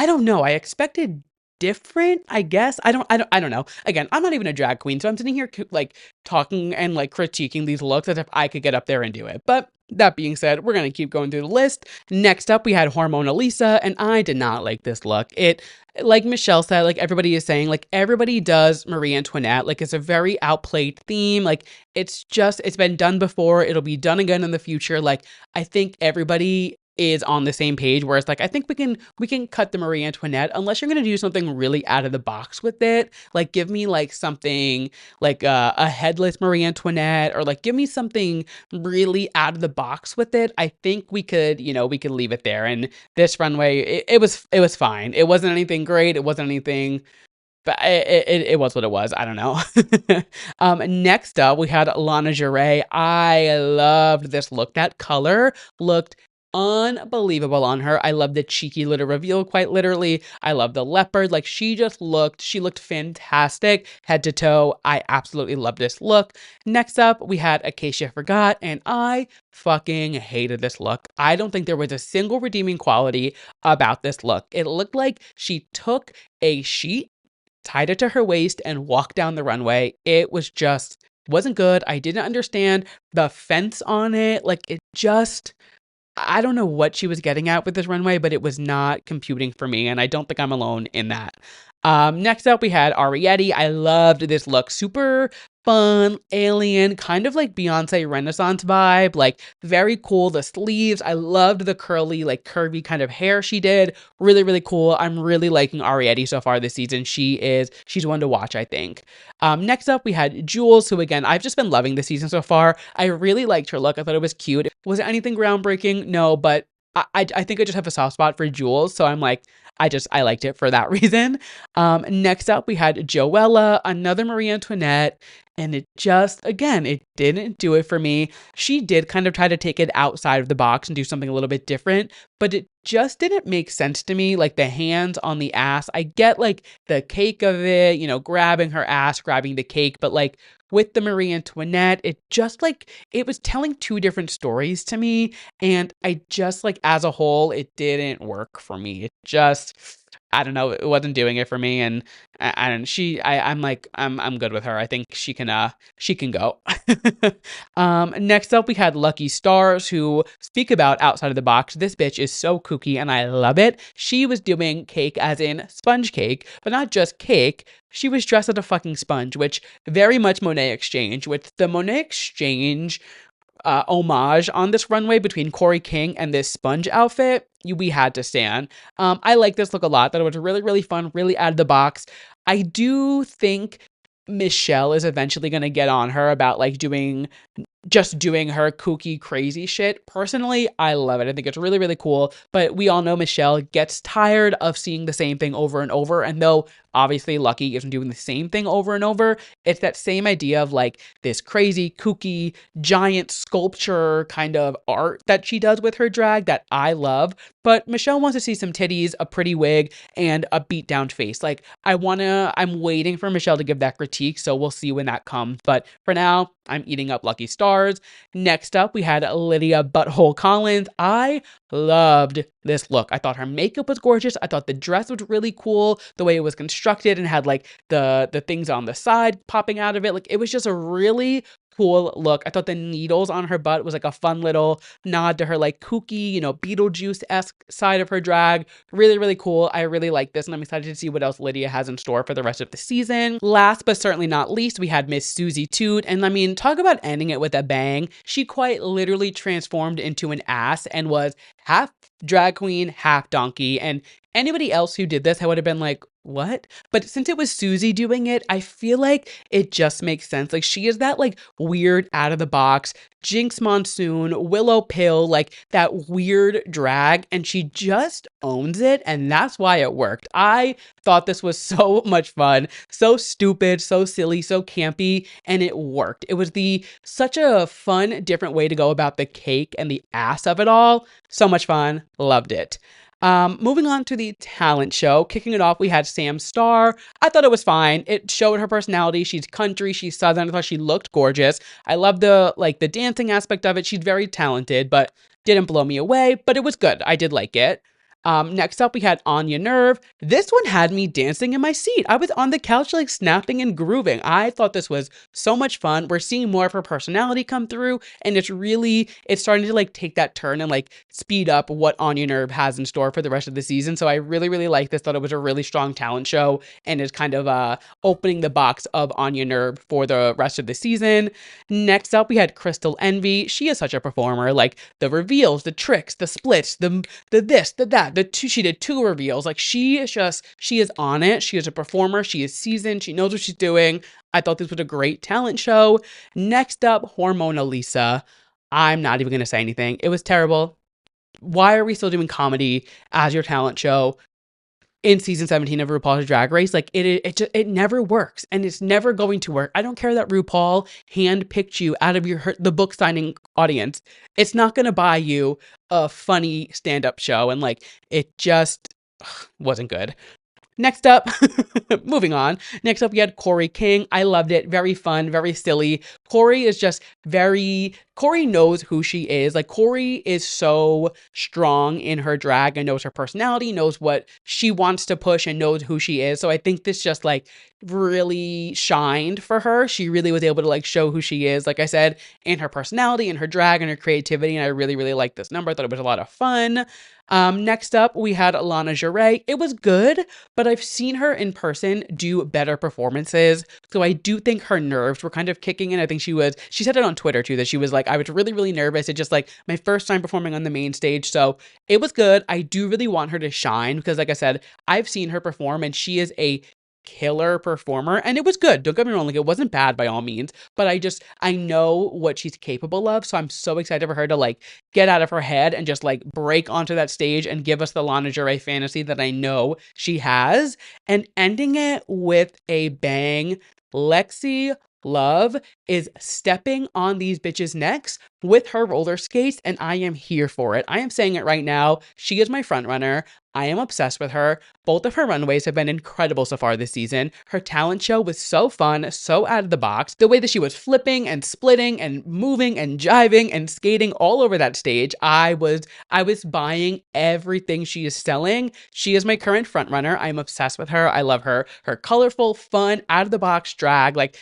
don't know. I expected different, I guess. I don't know. Again, I'm not even a drag queen, so I'm sitting here like talking and like critiquing these looks as if I could get up there and do it. But that being said, we're going to keep going through the list. Next up, we had Hormona Lisa, and I did not like this look. It, like Michelle said, like everybody is saying, like everybody does Marie Antoinette. Like, it's a very outplayed theme. Like, it's been done before. It'll be done again in the future. Like, I think everybody is on the same page, where it's like, I think we can cut the Marie Antoinette, unless you're going to do something really out of the box with it. Like, give me like something like a headless Marie Antoinette, or like give me something really out of the box with it. I think we could leave it there. And this runway, it was fine. It wasn't anything great. It wasn't anything but it was what it was. I don't know. Next up, we had Lana Jarre. I loved this look. That color looked unbelievable on her. I love the cheeky little reveal, quite literally. I love the leopard. Like she looked fantastic head to toe. I absolutely love this look. Next up, we had Acacia Forgot, and I fucking hated this look. I don't think there was a single redeeming quality about this look. It looked like she took a sheet, tied it to her waist, and walked down the runway. It was just wasn't good. I didn't understand the fence on it. Like it just I don't know what she was getting at with this runway, but it was not computing for me, and I don't think I'm alone in that. Next up, we had Ariete. I loved this look. Super fun, alien, kind of like Beyonce Renaissance vibe. Like, very cool. The sleeves. I loved the curly, like, curvy kind of hair she did. Really, really cool. I'm really liking Ariete so far this season. She's one to watch, I think. Next up, we had Jules, who, again, I've just been loving this season so far. I really liked her look. I thought it was cute. Was it anything groundbreaking? No, but I think I just have a soft spot for Jules, so I'm like, I liked it for that reason. Next up, we had Joella, another Marie Antoinette, and it just, again, it didn't do it for me. She did kind of try to take it outside of the box and do something a little bit different, but it just didn't make sense to me. Like the hands on the ass, I get like the cake of it, grabbing her ass, grabbing the cake, but like with the Marie Antoinette, it just like, it was telling two different stories to me. And I just like, as a whole, it didn't work for me. It just, I don't know, it wasn't doing it for me. And I'm like, I'm good with her. I think she can go. Next up, we had Lucky Stars, who speak about outside of the box. This bitch is so kooky and I love it. She was doing cake as in sponge cake, but not just cake. She was dressed as a fucking sponge, which very much Monet Exchange, with the Monet Exchange homage on this runway between Corey King and this sponge outfit. We had to stand. I like this look a lot. That it was really, really fun, really out of the box. I do think Michelle is eventually going to get on her about like doing her kooky, crazy shit. Personally, I love it. I think it's really, really cool. But we all know Michelle gets tired of seeing the same thing over and over. And though obviously Lucky isn't doing the same thing over and over, it's that same idea of like this crazy, kooky, giant sculpture kind of art that she does with her drag that I love. But Michelle wants to see some titties, a pretty wig, and a beat down face. Like I'm waiting for Michelle to give that critique. So we'll see when that comes. But for now, I'm eating up Lucky Stars. Next up, we had Lydia Butthole Collins. I loved this look. I thought her makeup was gorgeous. I thought the dress was really cool. The way it was constructed and had like the things on the side popping out of it. Like it was just a really cool look. I thought the needles on her butt was like a fun little nod to her like kooky, Beetlejuice-esque side of her drag. Really, really cool. I really like this and I'm excited to see what else Lydia has in store for the rest of the season. Last but certainly not least, we had Miss Susie Toot. And I mean, talk about ending it with a bang. She quite literally transformed into an ass and was half drag queen, half donkey. And anybody else who did this, I would have been like, what? But since it was Susie doing it, I feel like it just makes sense. Like she is that like weird out of the box Jinx Monsoon, Willow Pill, like that weird drag, and she just owns it, and that's why it worked. I thought this was so much fun, so stupid, so silly, so campy, and it worked. It was such a fun, different way to go about the cake and the ass of it all. So much fun. Loved it. Moving on to the talent show, kicking it off, we had Sam Starr. I thought it was fine. It showed her personality. She's country, she's southern. I thought she looked gorgeous. I love the dancing aspect of it. She's very talented, but didn't blow me away, but it was good. I did like it. Next up, we had Anya Nerve. This one had me dancing in my seat. I was on the couch, like snapping and grooving. I thought this was so much fun. We're seeing more of her personality come through, and it's starting to like take that turn and like speed up what Anya Nerve has in store for the rest of the season. So I really, really like this. Thought it was a really strong talent show and is kind of opening the box of Anya Nerve for the rest of the season. Next up, we had Crystal Envy. She is such a performer. Like the reveals, the tricks, the splits, the this, the that. She did 2 reveals. Like she is on it. She is a performer. She is seasoned. She knows what she's doing. I thought this was a great talent show. Next up, Hormona Lisa. I'm not even going to say anything. It was terrible. Why are we still doing comedy as your talent show? in season 17 of RuPaul's Drag Race. Like it never works, and it's never going to work. I don't care that RuPaul handpicked you out of the book signing audience. It's not going to buy you a funny stand-up show, and like it just wasn't good. Next up, moving on. Next up, we had Corey King. I loved it. Very fun, very silly. Corey is just Corey knows who she is. Like, Corey is so strong in her drag and knows her personality, knows what she wants to push, and knows who she is. So I think this just like really shined for her. She really was able to like show who she is, like I said, in her personality and her drag and her creativity. And I really, really liked this number. I thought it was a lot of fun. Next up, we had Lana Jarre. It was good, but I've seen her in person do better performances. So I do think her nerves were kind of kicking in. I think she said it on Twitter too, that she was like, I was really, really nervous. It's just like my first time performing on the main stage. So it was good. I do really want her to shine because, like I said, I've seen her perform and she is a killer performer, and it was good. Don't get me wrong, like it wasn't bad by all means, but I know what she's capable of. So I'm so excited for her to like get out of her head and just like break onto that stage and give us the Lana Jarre fantasy that I know she has. And ending it with a bang, Lexi Love is stepping on these bitches' necks with her roller skates, and I am here for it. I am saying it right now. She is my front runner. I am obsessed with her. Both of her runways have been incredible so far this season. Her talent show was so fun, so out of the box. The way that she was flipping and splitting and moving and jiving and skating all over that stage, I was buying everything she is selling. She is my current frontrunner. I'm obsessed with her. I love her. Her colorful, fun, out of the box drag. Like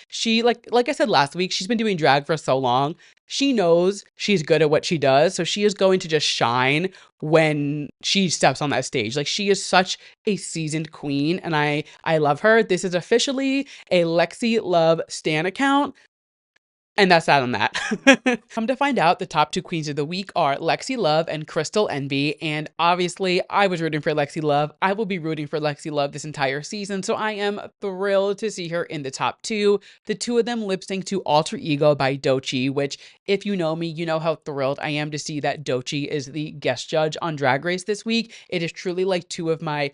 I said last week, she's been doing drag for so long. She knows she's good at what she does, so she is going to just shine when she steps on that stage. Like, she is such a seasoned queen, and I love her. This is officially a Lexi Love stan account. And that's that on that. Come to find out, the top two queens of the week are Lexi Love and Crystal Envy. And obviously, I was rooting for Lexi Love. I will be rooting for Lexi Love this entire season. So I am thrilled to see her in the top two. The two of them lip sync to Alter Ego by Doechii, which, if you know me, you know how thrilled I am to see that Doechii is the guest judge on Drag Race this week. It is truly like two of my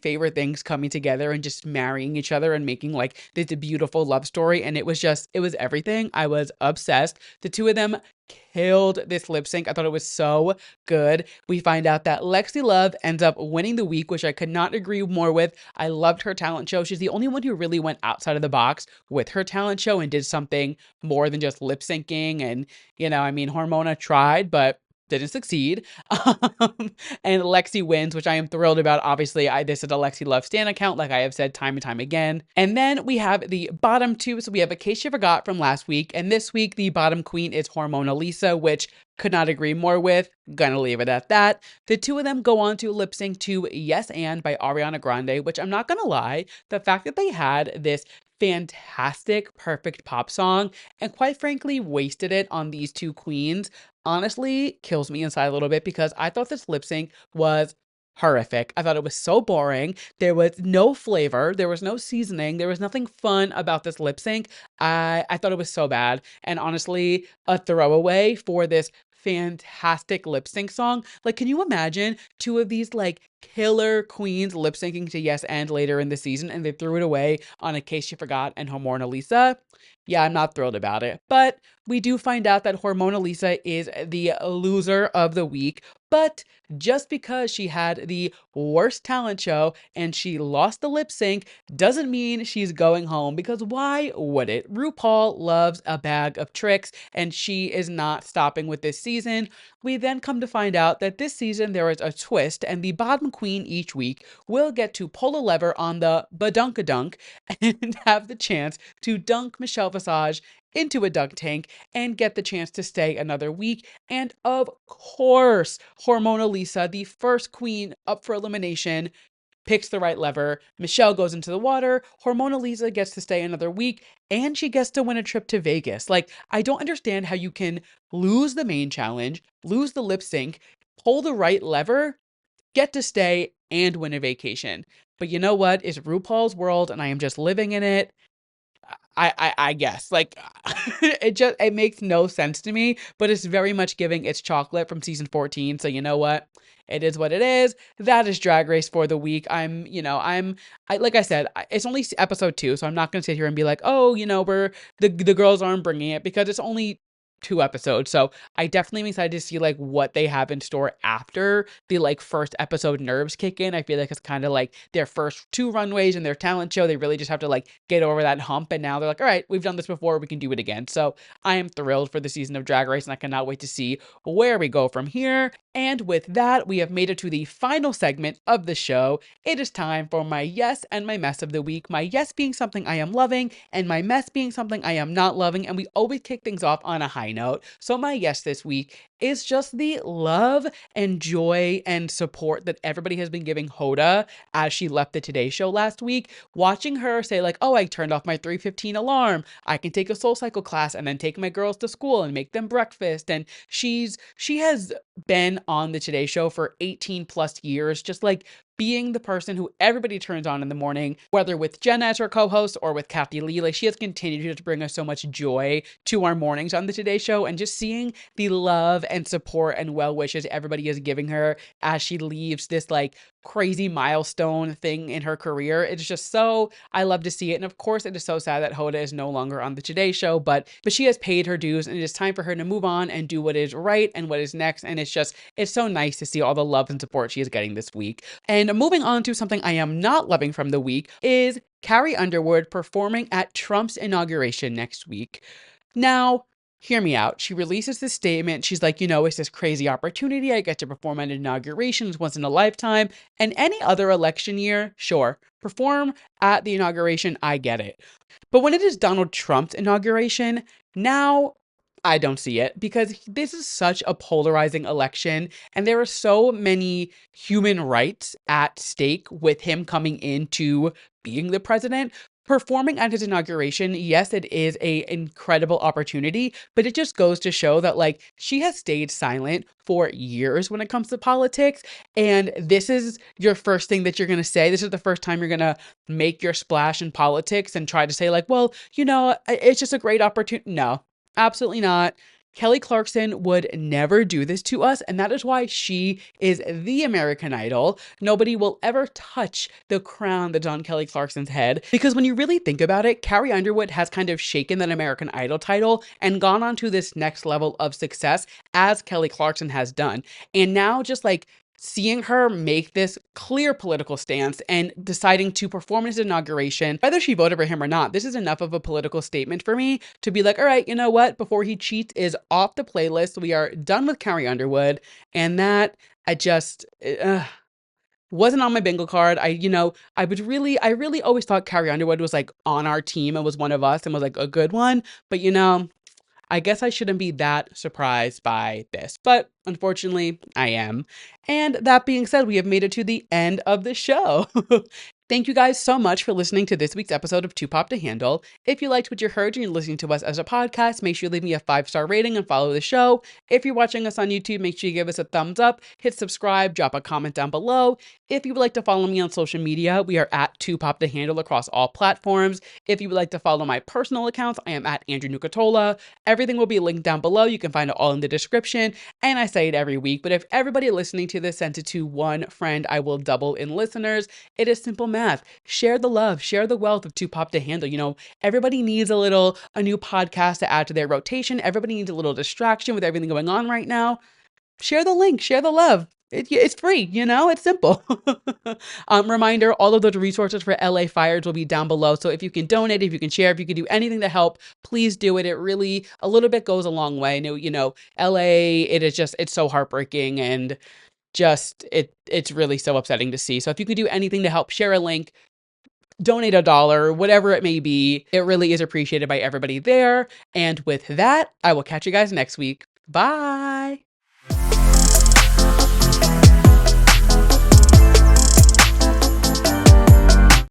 favorite things coming together and just marrying each other and making like this beautiful love story. And it was everything. I was obsessed. The two of them killed this lip sync. I thought it was so good. We find out that Lexi Love ends up winning the week, which I could not agree more with. I loved her talent show. She's the only one who really went outside of the box with her talent show and did something more than just lip syncing. And, Hormona tried, but didn't succeed. And Lexi wins, which I am thrilled about. Obviously, this is a Lexi Love stan account, like I have said time and time again. And then we have the bottom two. So we have A Case You Forgot from last week. And this week, the bottom queen is Hormona Lisa, which could not agree more with. Gonna leave it at that. The two of them go on to lip sync to Yes and by Ariana Grande, which I'm not gonna lie, the fact that they had this fantastic, perfect pop song and quite frankly wasted it on these two queens honestly kills me inside a little bit because I thought this lip sync was horrific. I thought it was so boring. There was no flavor. There was no seasoning. There was nothing fun about this lip sync. I thought it was so bad. And honestly, a throwaway for this fantastic lip sync song. Like, can you imagine two of these like killer queens lip syncing to Yes and later in the season and they threw it away on A Case You Forgot and Hormona Lisa? Yeah, I'm not thrilled about it. But we do find out that Hormona Lisa is the loser of the week. But just because she had the worst talent show and she lost the lip sync doesn't mean she's going home, because why would it? RuPaul loves a bag of tricks and she is not stopping with this season. We then come to find out that this season there is a twist and the bottom queen each week will get to pull a lever on the badunkadunk and have the chance to dunk Michelle Visage into a dunk tank and get the chance to stay another week. And of course, Hormona Lisa, the first queen up for elimination, picks the right lever. Michelle goes into the water. Hormona Lisa gets to stay another week and she gets to win a trip to Vegas. Like, I don't understand how you can lose the main challenge, lose the lip sync, pull the right lever, get to stay and win a vacation. But you know what? It's RuPaul's world and I am just living in it. I guess like it makes no sense to me, but it's very much giving it's chocolate from season 14. So you know what? It is what it is. That is Drag Race for the week. I like I said, it's only episode 2, so I'm not gonna sit here and be like, oh, we're the girls aren't bringing it because it's only 2 episodes. So I definitely am excited to see like what they have in store after the like first episode nerves kick in. I feel like it's kind of like their first 2 runways in their talent show. They really just have to like get over that hump, and now they're like, all right, we've done this before, we can do it again. So I am thrilled for the season of Drag Race, and I cannot wait to see where we go from here. And with that, we have made it to the final segment of the show. It is time for my yes and my mess of the week. My yes being something I am loving, and my mess being something I am not loving. And we always kick things off on a high note. So my yes this week is just the love and joy and support that everybody has been giving Hoda as she left the Today Show last week. Watching her say like, oh, I turned off my 3:15 alarm. I can take a Soul Cycle class and then take my girls to school and make them breakfast. And she has been on the Today Show for 18 plus years, just like being the person who everybody turns on in the morning, whether with Jenna as her co-host or with Kathy Lee. Like, she has continued to bring us so much joy to our mornings on the Today Show, and just seeing the love and support and well wishes everybody is giving her as she leaves this like crazy milestone thing in her career. It's just so, I love to see it. And of course, it is so sad that Hoda is no longer on the Today Show, but she has paid her dues, and it is time for her to move on and do what is right and what is next. And it's so nice to see all the love and support she is getting this week. And moving on to something I am not loving from the week is Carrie Underwood performing at Trump's inauguration next week. Now, hear me out. She releases this statement. She's like, it's this crazy opportunity. I get to perform at inaugurations once in a lifetime. And any other election year, sure, perform at the inauguration. I get it. But when it is Donald Trump's inauguration, now I don't see it, because this is such a polarizing election, and there are so many human rights at stake with him coming into being the president. Performing at his inauguration, yes, it is a incredible opportunity, but it just goes to show that like she has stayed silent for years when it comes to politics, and this is your first thing that you're going to say. This is the first time you're going to make your splash in politics and try to say like, well, it's just a great opportunity. No, absolutely not. Kelly Clarkson would never do this to us, and that is why she is the American Idol. Nobody will ever touch the crown that's on Kelly Clarkson's head, because when you really think about it, Carrie Underwood has kind of shaken that American Idol title and gone on to this next level of success as Kelly Clarkson has done. And now just like seeing her make this clear political stance and deciding to perform his inauguration, whether she voted for him or not, this is enough of a political statement for me to be like, all right, you know what? Before He Cheats is off the playlist. We are done with Carrie Underwood. And that wasn't on my bingo card. I really always thought Carrie Underwood was like on our team and was one of us and was like a good one. But I guess I shouldn't be that surprised by this, but unfortunately, I am. And that being said, we have made it to the end of the show. Thank you guys so much for listening to this week's episode of Too Pop to Handle. If you liked what you heard and you're listening to us as a podcast, make sure you leave me a 5-star rating and follow the show. If you're watching us on YouTube, make sure you give us a thumbs up, hit subscribe, drop a comment down below. If you would like to follow me on social media, we are at Too Pop to Handle across all platforms. If you would like to follow my personal accounts, I am at Andrew Nucatola. Everything will be linked down below. You can find it all in the description. And I say it every week, but if everybody listening to this sent it to one friend, I will double in listeners. It is simple math. Share the love, share the wealth of Too Pop to Handle. Everybody needs a new podcast to add to their rotation. Everybody needs a little distraction with everything going on right now. Share the link, share the love. It's free, it's simple. Reminder, all of those resources for LA Fires will be down below. So if you can donate, if you can share, if you can do anything to help, please do it. It really, a little bit goes a long way. LA, it's so heartbreaking, and it's really so upsetting to see. So if you could do anything to help, share a link, donate $1, whatever it may be, it really is appreciated by everybody there. And with that, I will catch you guys next week. Bye.